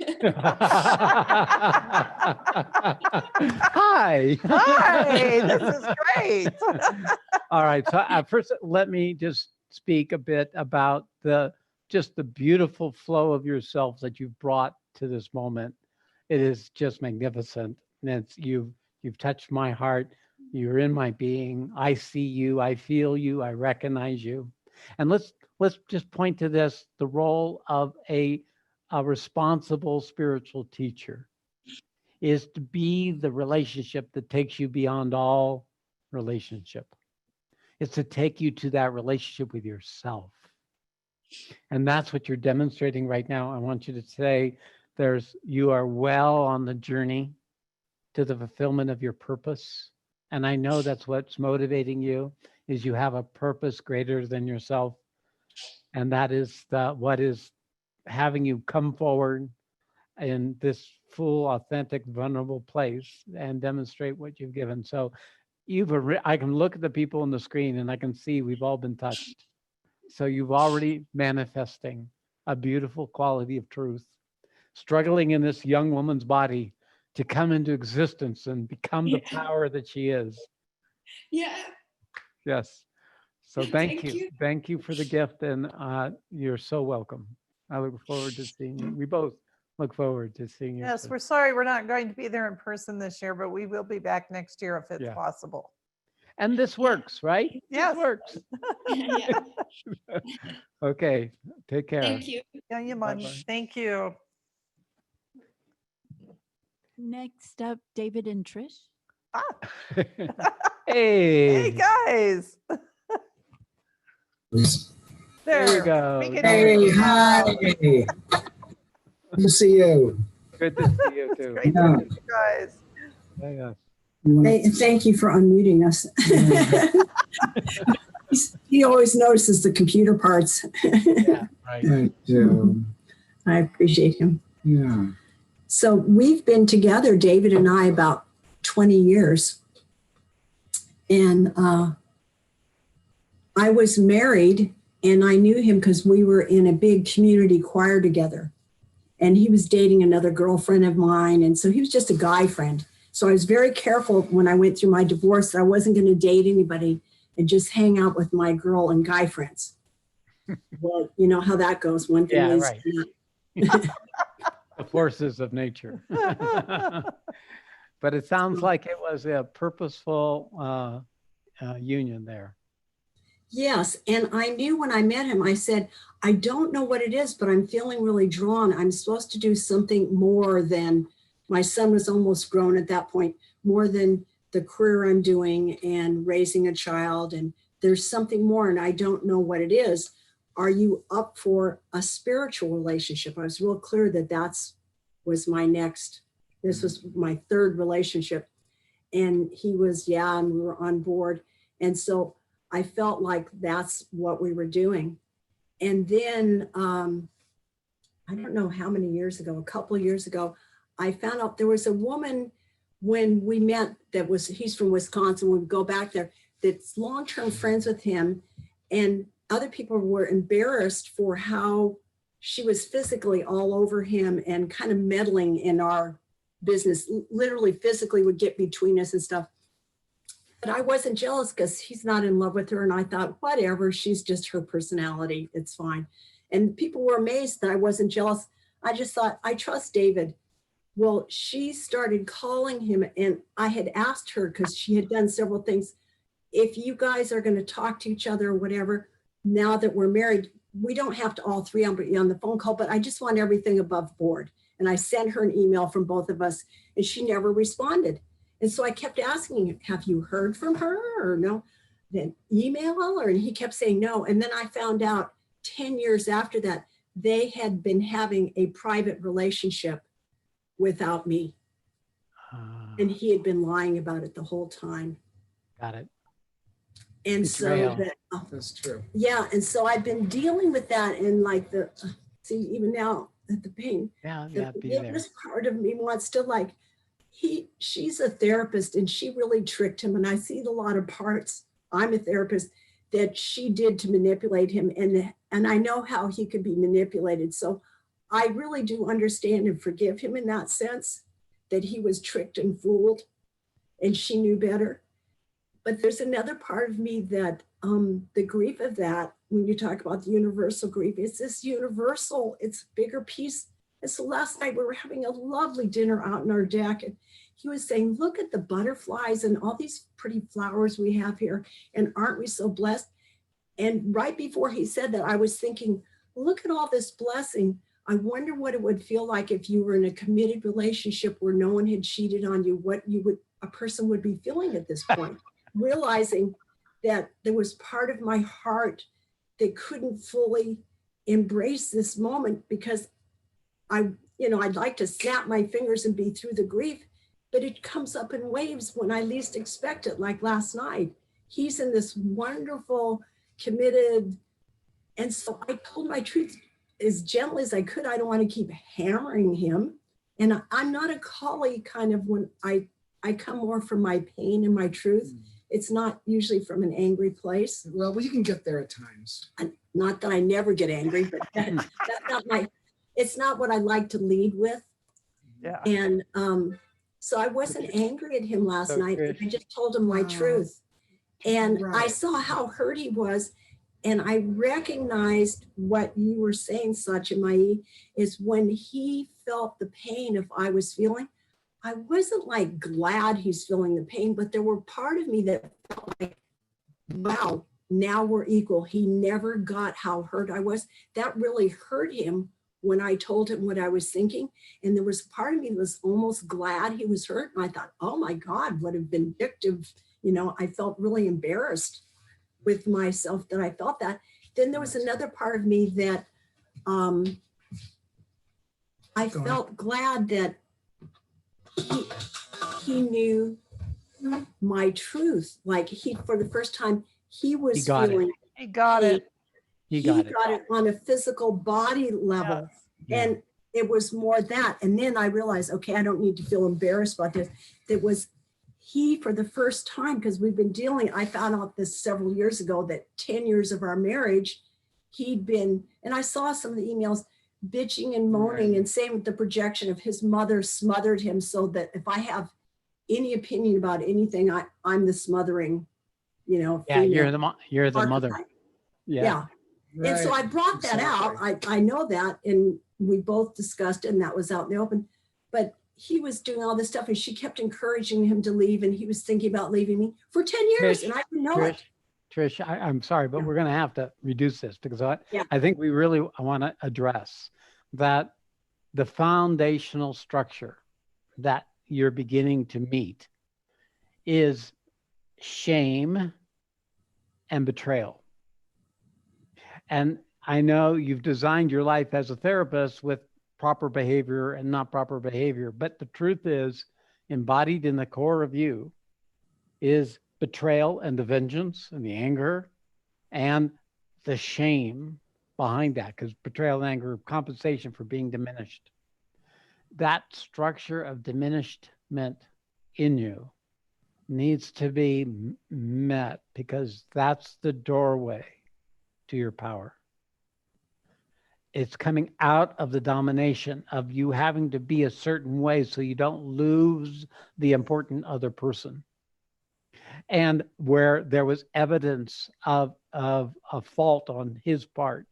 Hi. Hi, this is great. All right. So first, let me just speak a bit about just the beautiful flow of yourself that you've brought to this moment. It is just magnificent. And you've touched my heart. You're in my being. I see you. I feel you. I recognize you. And let's just point to this: the role of a responsible spiritual teacher is to be the relationship that takes you beyond all relationship. It's to take you to that relationship with yourself. And that's what you're demonstrating right now. I want you to say you are well on the journey to the fulfillment of your purpose. And I know that's what's motivating you, is you have a purpose greater than yourself. And that is what is having you come forward in this full, authentic, vulnerable place and demonstrate what you've given. So I can look at the people on the screen and I can see we've all been touched. So you've already manifesting a beautiful quality of truth, struggling in this young woman's body to come into existence and become the power that she is. Yeah. Yes. So thank you. Thank you for the gift, and you're so welcome. I look forward to seeing you. We both look forward to seeing you. Yes, we're sorry we're not going to be there in person this year, but we will be back next year if it's possible. And this works, right? Yes. This works. Okay. Take care. Thank you. Yeah, you mind. Thank you. Next up, David and Trish. Hey. Hey, guys. There we go. We can hear you now. Hi. Good to see you. Good to see you too. Great Yeah. to meet you guys. Yeah. Thank you for unmuting us. He always notices the computer parts. Yeah, right. I appreciate him. Yeah. So we've been together, David and I, about 20 years. And I was married and I knew him because we were in a big community choir together. And he was dating another girlfriend of mine. And so he was just a guy friend. So I was very careful when I went through my divorce that I wasn't going to date anybody and just hang out with my girl and guy friends. Well, you know how that goes. One thing leads to another. The forces of nature. But it sounds like it was a purposeful union there. Yes. And I knew when I met him, I said, I don't know what it is, but I'm feeling really drawn. I'm supposed to do something more than, my son was almost grown at that point, more than the career I'm doing and raising a child. And there's something more and I don't know what it is. Are you up for a spiritual relationship? I was real clear that was my next, this was my third relationship. And he was, yeah, and we were on board. And so I felt like that's what we were doing. And then, I don't know how many years ago, a couple of years ago, I found out there was a woman when we met he's from Wisconsin, when we go back there, that's long-term friends with him. And other people were embarrassed for how she was physically all over him and kind of meddling in our business, literally physically would get between us and stuff. But I wasn't jealous because he's not in love with her. And I thought, whatever, she's just her personality. It's fine. And people were amazed that I wasn't jealous. I just thought, I trust David. Well, she started calling him and I had asked her, because she had done several things, if you guys are going to talk to each other or whatever, now that we're married, we don't have to all three be on the phone call, but I just want everything above board. And I sent her an email from both of us and she never responded. And so I kept asking, have you heard from her or no? Then email her, and he kept saying no. And then I found out 10 years after that, they had been having a private relationship without me. And he had been lying about it the whole time. Got it. And Betrayal. so That's true. yeah. And so I've been dealing with that and like see, even now that the pain, the biggest part of me wants to like, she's a therapist and she really tricked him. And I see a lot of parts, I'm a therapist, that she did to manipulate him. And I know how he could be manipulated. So I really do understand and forgive him in that sense, that he was tricked and fooled and she knew better. But there's another part of me that the grief of that, when you talk about the universal grief, it's this universal, it's a bigger piece. And so last night we were having a lovely dinner out in our deck and he was saying, look at the butterflies and all these pretty flowers we have here. And aren't we so blessed? And right before he said that, I was thinking, look at all this blessing. I wonder what it would feel like if you were in a committed relationship where no one had cheated on you, what a person would be feeling at this point, realizing that there was part of my heart that couldn't fully embrace this moment because I'd like to snap my fingers and be through the grief, but it comes up in waves when I least expect it, like last night. He's in this wonderful, committed, and so I told my truth as gently as I could. I don't want to keep hammering him. And I'm not a collie kind of when I come more from my pain and my truth. It's not usually from an angry place. Well, you can get there at times. Not that I never get angry, but that's not it's not what I like to lead with. Yeah. And so I wasn't angry at him last night. I just told him my truth. And I saw how hurt he was. And I recognized what you were saying, Satsang, is when he felt the pain, if I was feeling, I wasn't like glad he's feeling the pain, but there were part of me that felt like, wow, now we're equal. He never got how hurt I was. That really hurt him when I told him what I was thinking. And there was part of me that was almost glad he was hurt. And I thought, oh my God, what a vindictive, I felt really embarrassed with myself that I felt that. Then there was another part of me that I Go ahead. felt glad that he knew my truth. Like for the first time, he was got it. feeling. He got pain. it. He got it. On a physical body level. Yeah. And it was more that. And then I realized, okay, I don't need to feel embarrassed about this. It was he, for the first time, because we've been dealing, I found out this several years ago that 10 years of our marriage, he'd been, and I saw some of the emails, bitching and moaning, and same with the projection of his mother smothered him, so that if I have any opinion about anything, I'm the smothering, you know. Yeah, female you're the mother. archetype. Yeah. And so I brought that out. I know that, and we both discussed it, and that was out in the open. But he was doing all this stuff, and she kept encouraging him to leave, and he was thinking about leaving me for 10 years, and I didn't know it. Trish, I'm sorry, but we're going to have to reduce this, because I think we really want to address that the foundational structure that you're beginning to meet is shame and betrayal. And I know you've designed your life as a therapist with proper behavior and not proper behavior, but the truth is, embodied in the core of you is betrayal and the vengeance and the anger and the shame behind that, because betrayal and anger are compensation for being diminished. That structure of diminishment in you needs to be met, because that's the doorway to your power. It's coming out of the domination of you having to be a certain way so you don't lose the important other person. And where there was evidence of a fault on his part,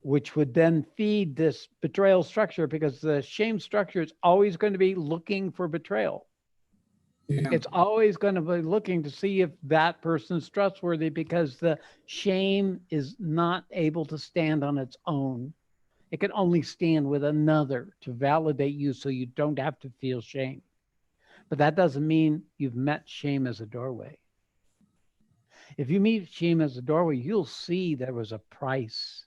which would then feed this betrayal structure, because the shame structure is always going to be looking for betrayal. Yeah. It's always going to be looking to see if that person's trustworthy, because the shame is not able to stand on its own. It can only stand with another to validate you so you don't have to feel shame. But that doesn't mean you've met shame as a doorway. If you meet shame as a doorway, you'll see there was a price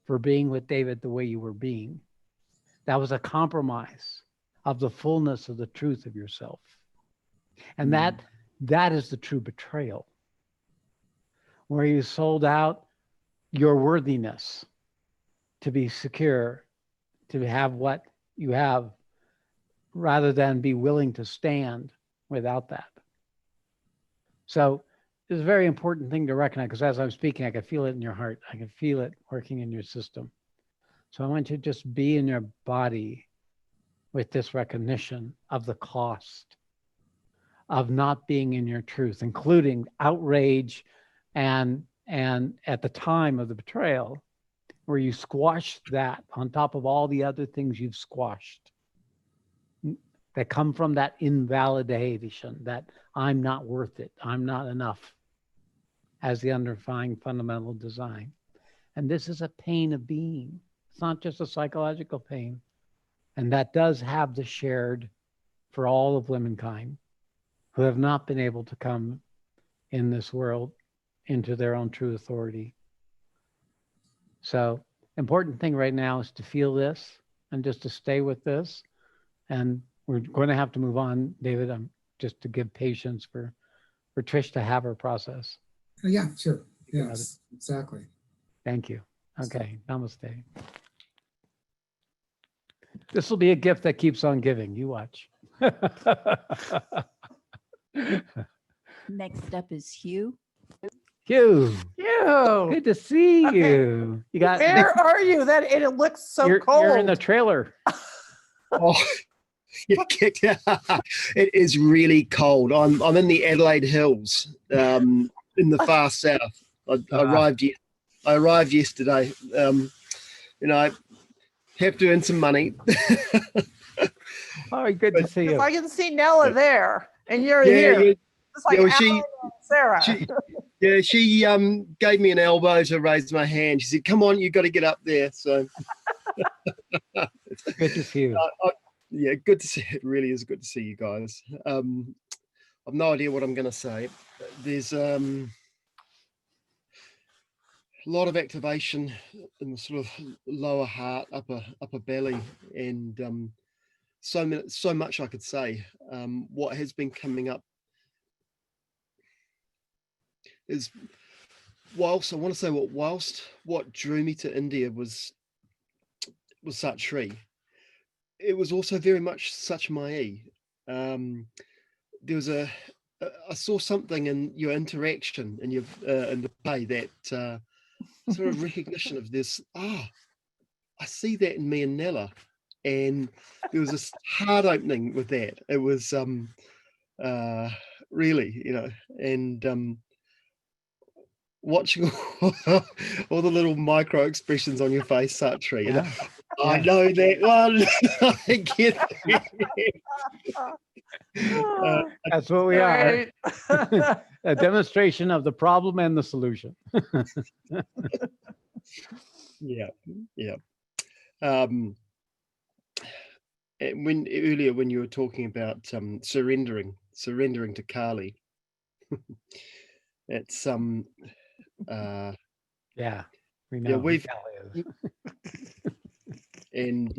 for being with David the way you were being. That was a compromise of the fullness of the truth of yourself. And that is the true betrayal, where you sold out your worthiness to be secure, to have what you have, rather than be willing to stand without that. So it's a very important thing to recognize, because as I'm speaking, I can feel it in your heart. I can feel it working in your system. So I want you to just be in your body with this recognition of the cost of not being in your truth, including outrage and at the time of the betrayal, where you squashed that on top of all the other things you've squashed that come from that invalidation, that I'm not worth it, I'm not enough, as the underlying fundamental design. And this is a pain of being. It's not just a psychological pain. And that does have the shared for all of womankind who have not been able to come in this world into their own true authority. So important thing right now is to feel this and just to stay with this. And we're going to have to move on, David, just to give patience for Trish to have her process. Yeah, sure. Yes, exactly. Thank you. Okay, namaste. This will be a gift that keeps on giving. You watch. Next up is Hugh. Hugh. Hugh. Good to see you. You got. Where are you? It looks so cold. You're in the trailer. Oh, it is really cold. I'm in the Adelaide Hills, in the far south. I arrived yesterday. I have to earn some money. Oh, good to see you. If I can see Nella there and you're here. Yeah. It's like Alan and Sarah. She gave me an elbow to raise my hand. She said, "Come on, you got to get up there." So good to see you. Yeah, good to see. It really is good to see you guys. I've no idea what I'm going to say. There's lot of activation in the sort of lower heart, upper belly, and so much I could say. What has been coming up is, whilst what drew me to India was Shree, it was also very much Sach Mai. There was I saw something in your interaction in the play that sort of recognition of this. I see that in me and Nella, and there was this heart opening with that. It was really, and watching all the little micro expressions on your face, Satri. Yeah. I know that one. I get that. That's what we are. A demonstration of the problem and the solution. Yeah. And when you were talking about surrendering to Kali, it's yeah, we know. Yeah, and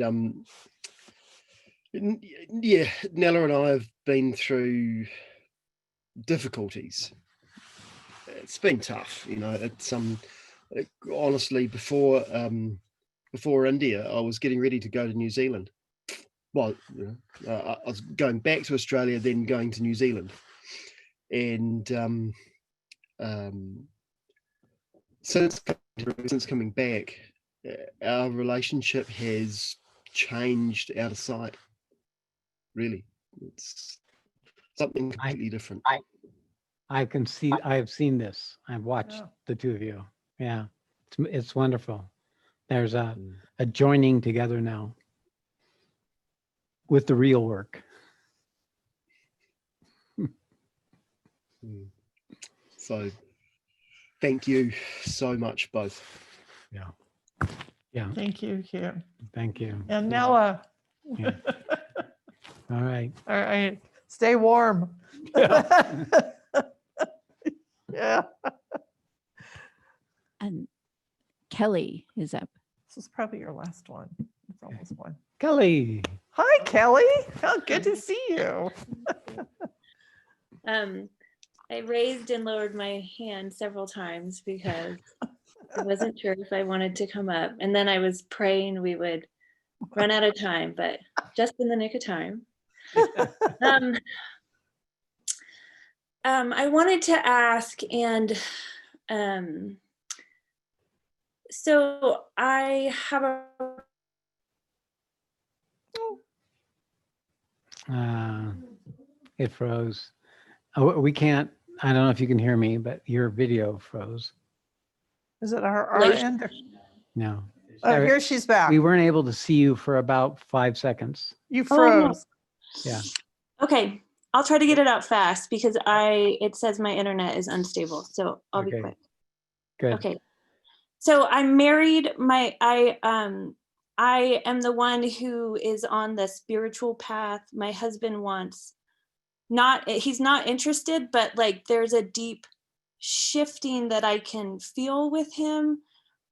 yeah, Nella and I have been through difficulties. It's been tough, it's honestly, before India, I was getting ready to go to New Zealand. Well, I was going back to Australia, then going to New Zealand, and since coming back, our relationship has changed out of sight. Really, it's something completely different. I have seen this. I've watched the two of you. Yeah, it's wonderful. There's a joining together now with the real work. So thank you so much, both. Yeah. Thank you, Hugh. Thank you. And Nella. Yeah. All right. All right. Stay warm. Yeah. And Kelly is up. This is probably your last one. It's almost one. Kelly. Hi, Kelly. Oh, good to see you. I raised and lowered my hand several times because I wasn't sure if I wanted to come up. And then I was praying we would run out of time, but just in the nick of time. I wanted to ask, and so I have It froze. Oh, we can't. I don't know if you can hear me, but your video froze. Is it our end? No. Oh, here she's back. We weren't able to see you for about 5 seconds. You froze. Yeah. Okay, I'll try to get it out fast because it says my internet is unstable, so I'll be quick. Good. Okay. So I'm married. I am the one who is on the spiritual path. My husband he's not interested, but like there's a deep shifting that I can feel with him,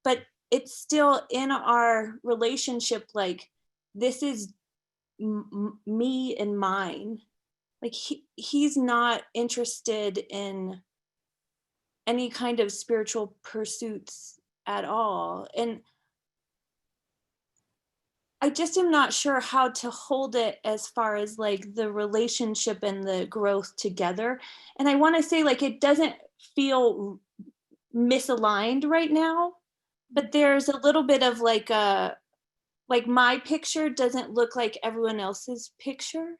but it's still in our relationship. Like this is me and mine. Like he's not interested in any kind of spiritual pursuits at all. And I just am not sure how to hold it as far as like the relationship and the growth together. And I want to say like it doesn't feel misaligned right now, but there's a little bit of like my picture doesn't look like everyone else's picture.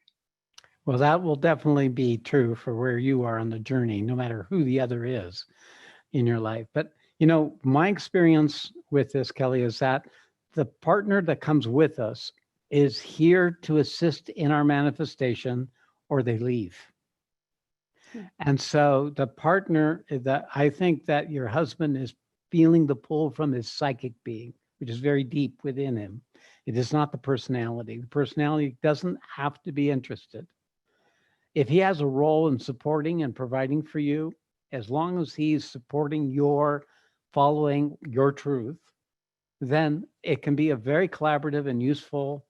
Well, that will definitely be true for where you are on the journey, no matter who the other is in your life. But, my experience with this, Kelly, is that the partner that comes with us is here to assist in our manifestation or they leave. And so the partner that I think that your husband is feeling the pull from his psychic being, which is very deep within him. It is not the personality. The personality doesn't have to be interested. If he has a role in supporting and providing for you, as long as he's supporting your following your truth, then it can be a very collaborative and useful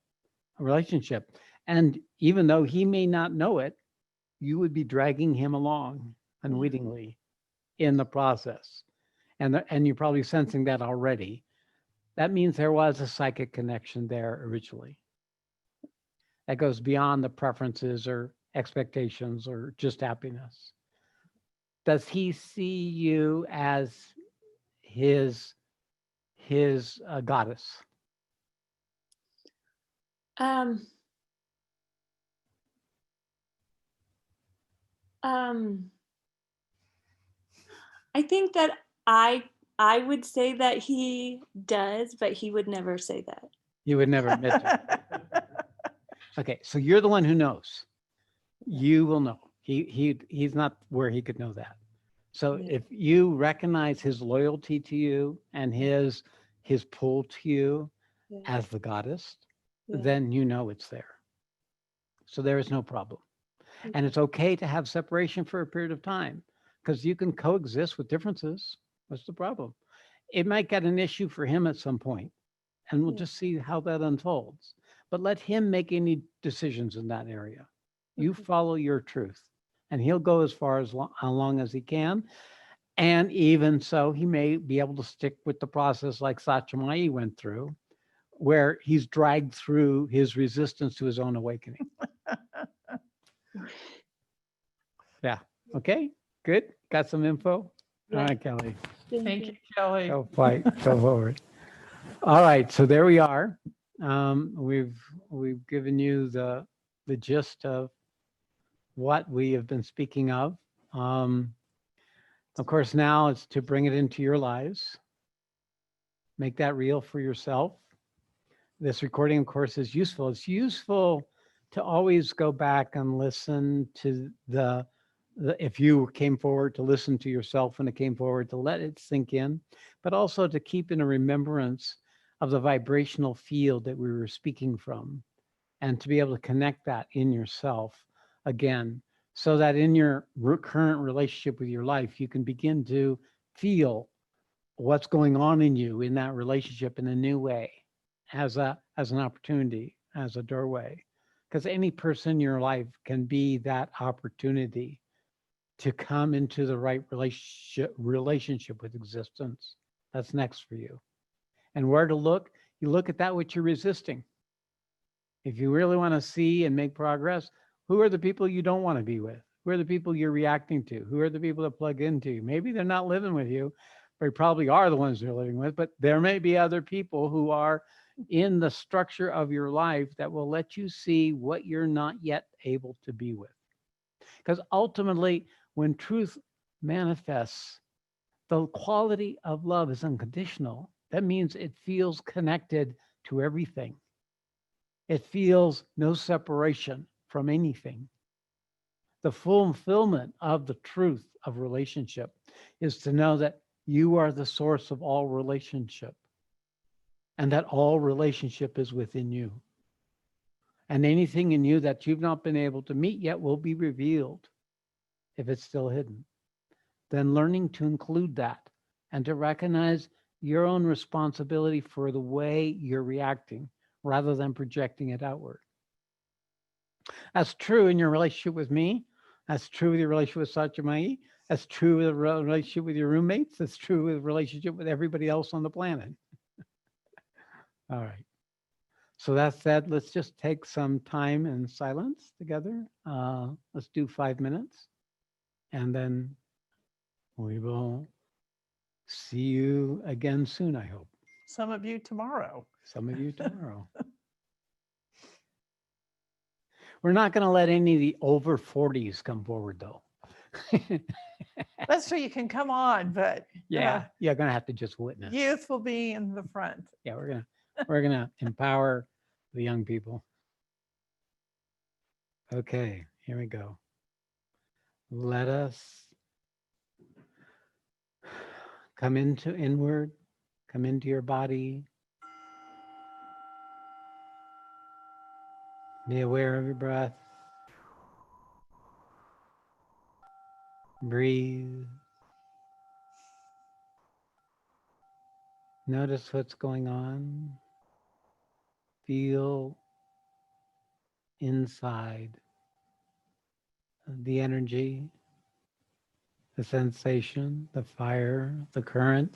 relationship. And even though he may not know it, you would be dragging him along unwittingly in the process. And you're probably sensing that already. That means there was a psychic connection there originally. That goes beyond the preferences or expectations or just happiness. Does he see you as his goddess? I think that I would say that he does, but he would never say that. You would never admit to it. Okay, so you're the one who knows. You will know. He's not where he could know that. So if you recognize his loyalty to you and his pull to you as the goddess, then you know it's there. So there is no problem. And it's okay to have separation for a period of time because you can coexist with differences. What's the problem? It might get an issue for him at some point, and we'll just see how that unfolds. But let him make any decisions in that area. You follow your truth, and he'll go as far as how long as he can. And even so, he may be able to stick with the process like Satsang went through, where he's dragged through his resistance to his own awakening. Yeah. Okay. Good. Got some info. All right, Kelly. Thank you, Kelly. Go fight. Go forward. All right. So there we are. We've given you the gist of what we have been speaking of. Of course, now it's to bring it into your lives. Make that real for yourself. This recording, of course, is useful. It's useful to always go back and listen to if you came forward to listen to yourself when it came forward, to let it sink in, but also to keep in a remembrance of the vibrational field that we were speaking from, and to be able to connect that in yourself again, so that in your current relationship with your life, you can begin to feel what's going on in you in that relationship in a new way, as an opportunity, as a doorway. Because any person in your life can be that opportunity to come into the right relationship with existence. That's next for you. And where to look? You look at that which you're resisting. If you really want to see and make progress, who are the people you don't want to be with? Who are the people you're reacting to? Who are the people that plug into you? Maybe they're not living with you, but you probably are the ones they're living with, but there may be other people who are in the structure of your life that will let you see what you're not yet able to be with. Because ultimately, when truth manifests, the quality of love is unconditional. That means it feels connected to everything. It feels no separation from anything. The fulfillment of the truth of relationship is to know that you are the source of all relationship, and that all relationship is within you. And anything in you that you've not been able to meet yet will be revealed if it's still hidden. Then learning to include that and to recognize your own responsibility for the way you're reacting rather than projecting it outward. That's true in your relationship with me. That's true with your relationship with Satsang. That's true with the relationship with your roommates. That's true with the relationship with everybody else on the planet. All right. So that said, let's just take some time in silence together. Let's do 5 minutes, and then we will see you again soon, I hope. Some of you tomorrow. Some of you tomorrow. We're not going to let any of the over 40s come forward, though. That's so you can come on, but Yeah, you're going to have to just witness. youth will be in the front. Yeah, we're gonna empower the young people. Okay, here we go. Let us come into inward, come into your body. Be aware of your breath. Breathe. Notice what's going on. Feel inside the energy, the sensation, the fire, the current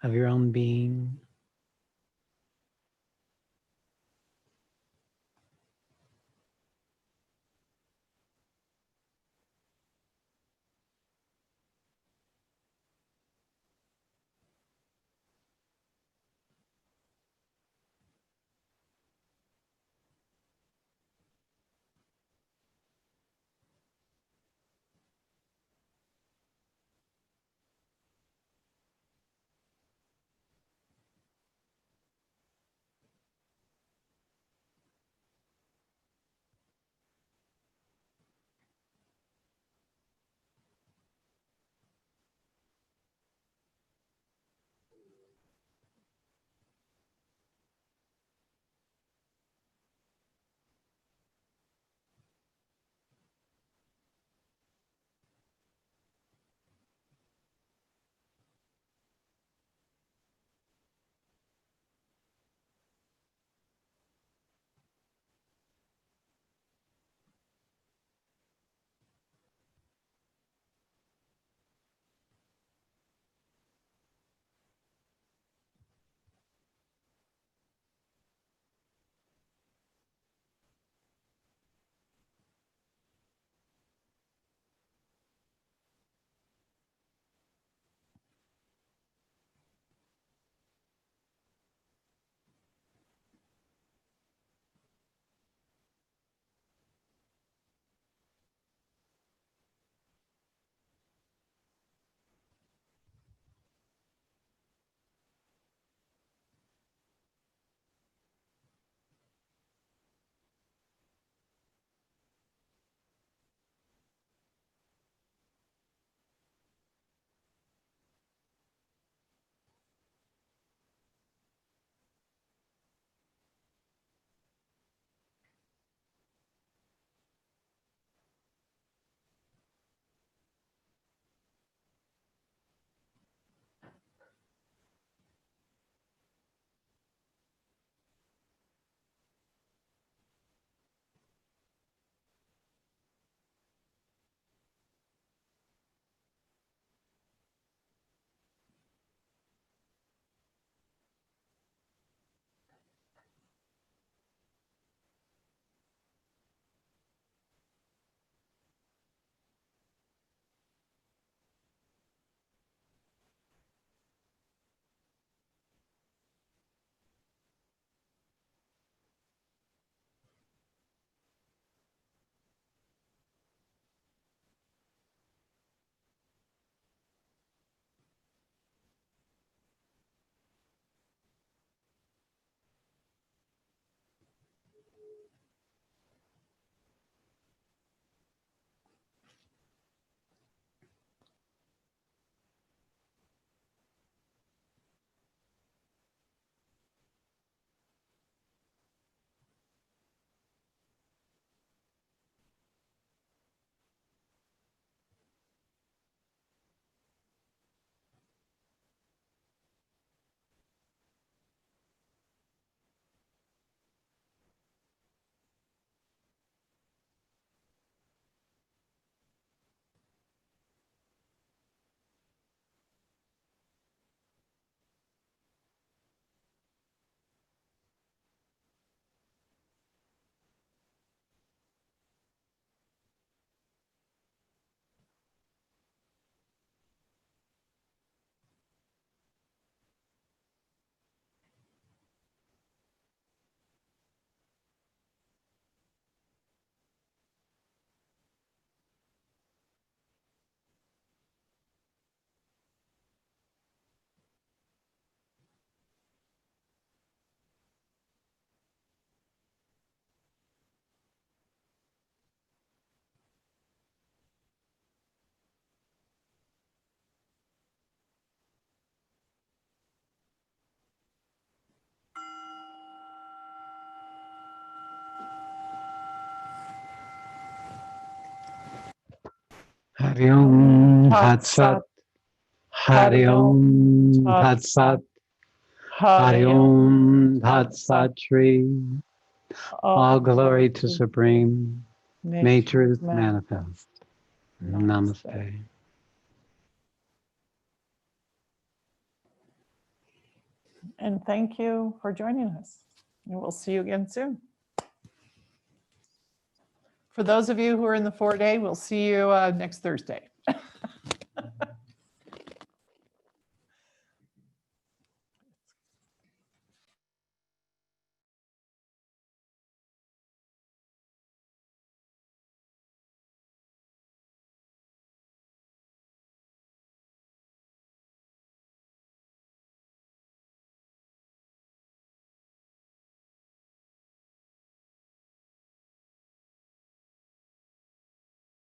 of your own being. Hari Om Tat Sat. Hari Om Tat Sat. Hari Om Tat Sat Shree. All glory to Supreme. May truth manifest. Namaste. And thank you for joining us. And we'll see you again soon. For those of you who are in the 4-day, we'll see you next Thursday.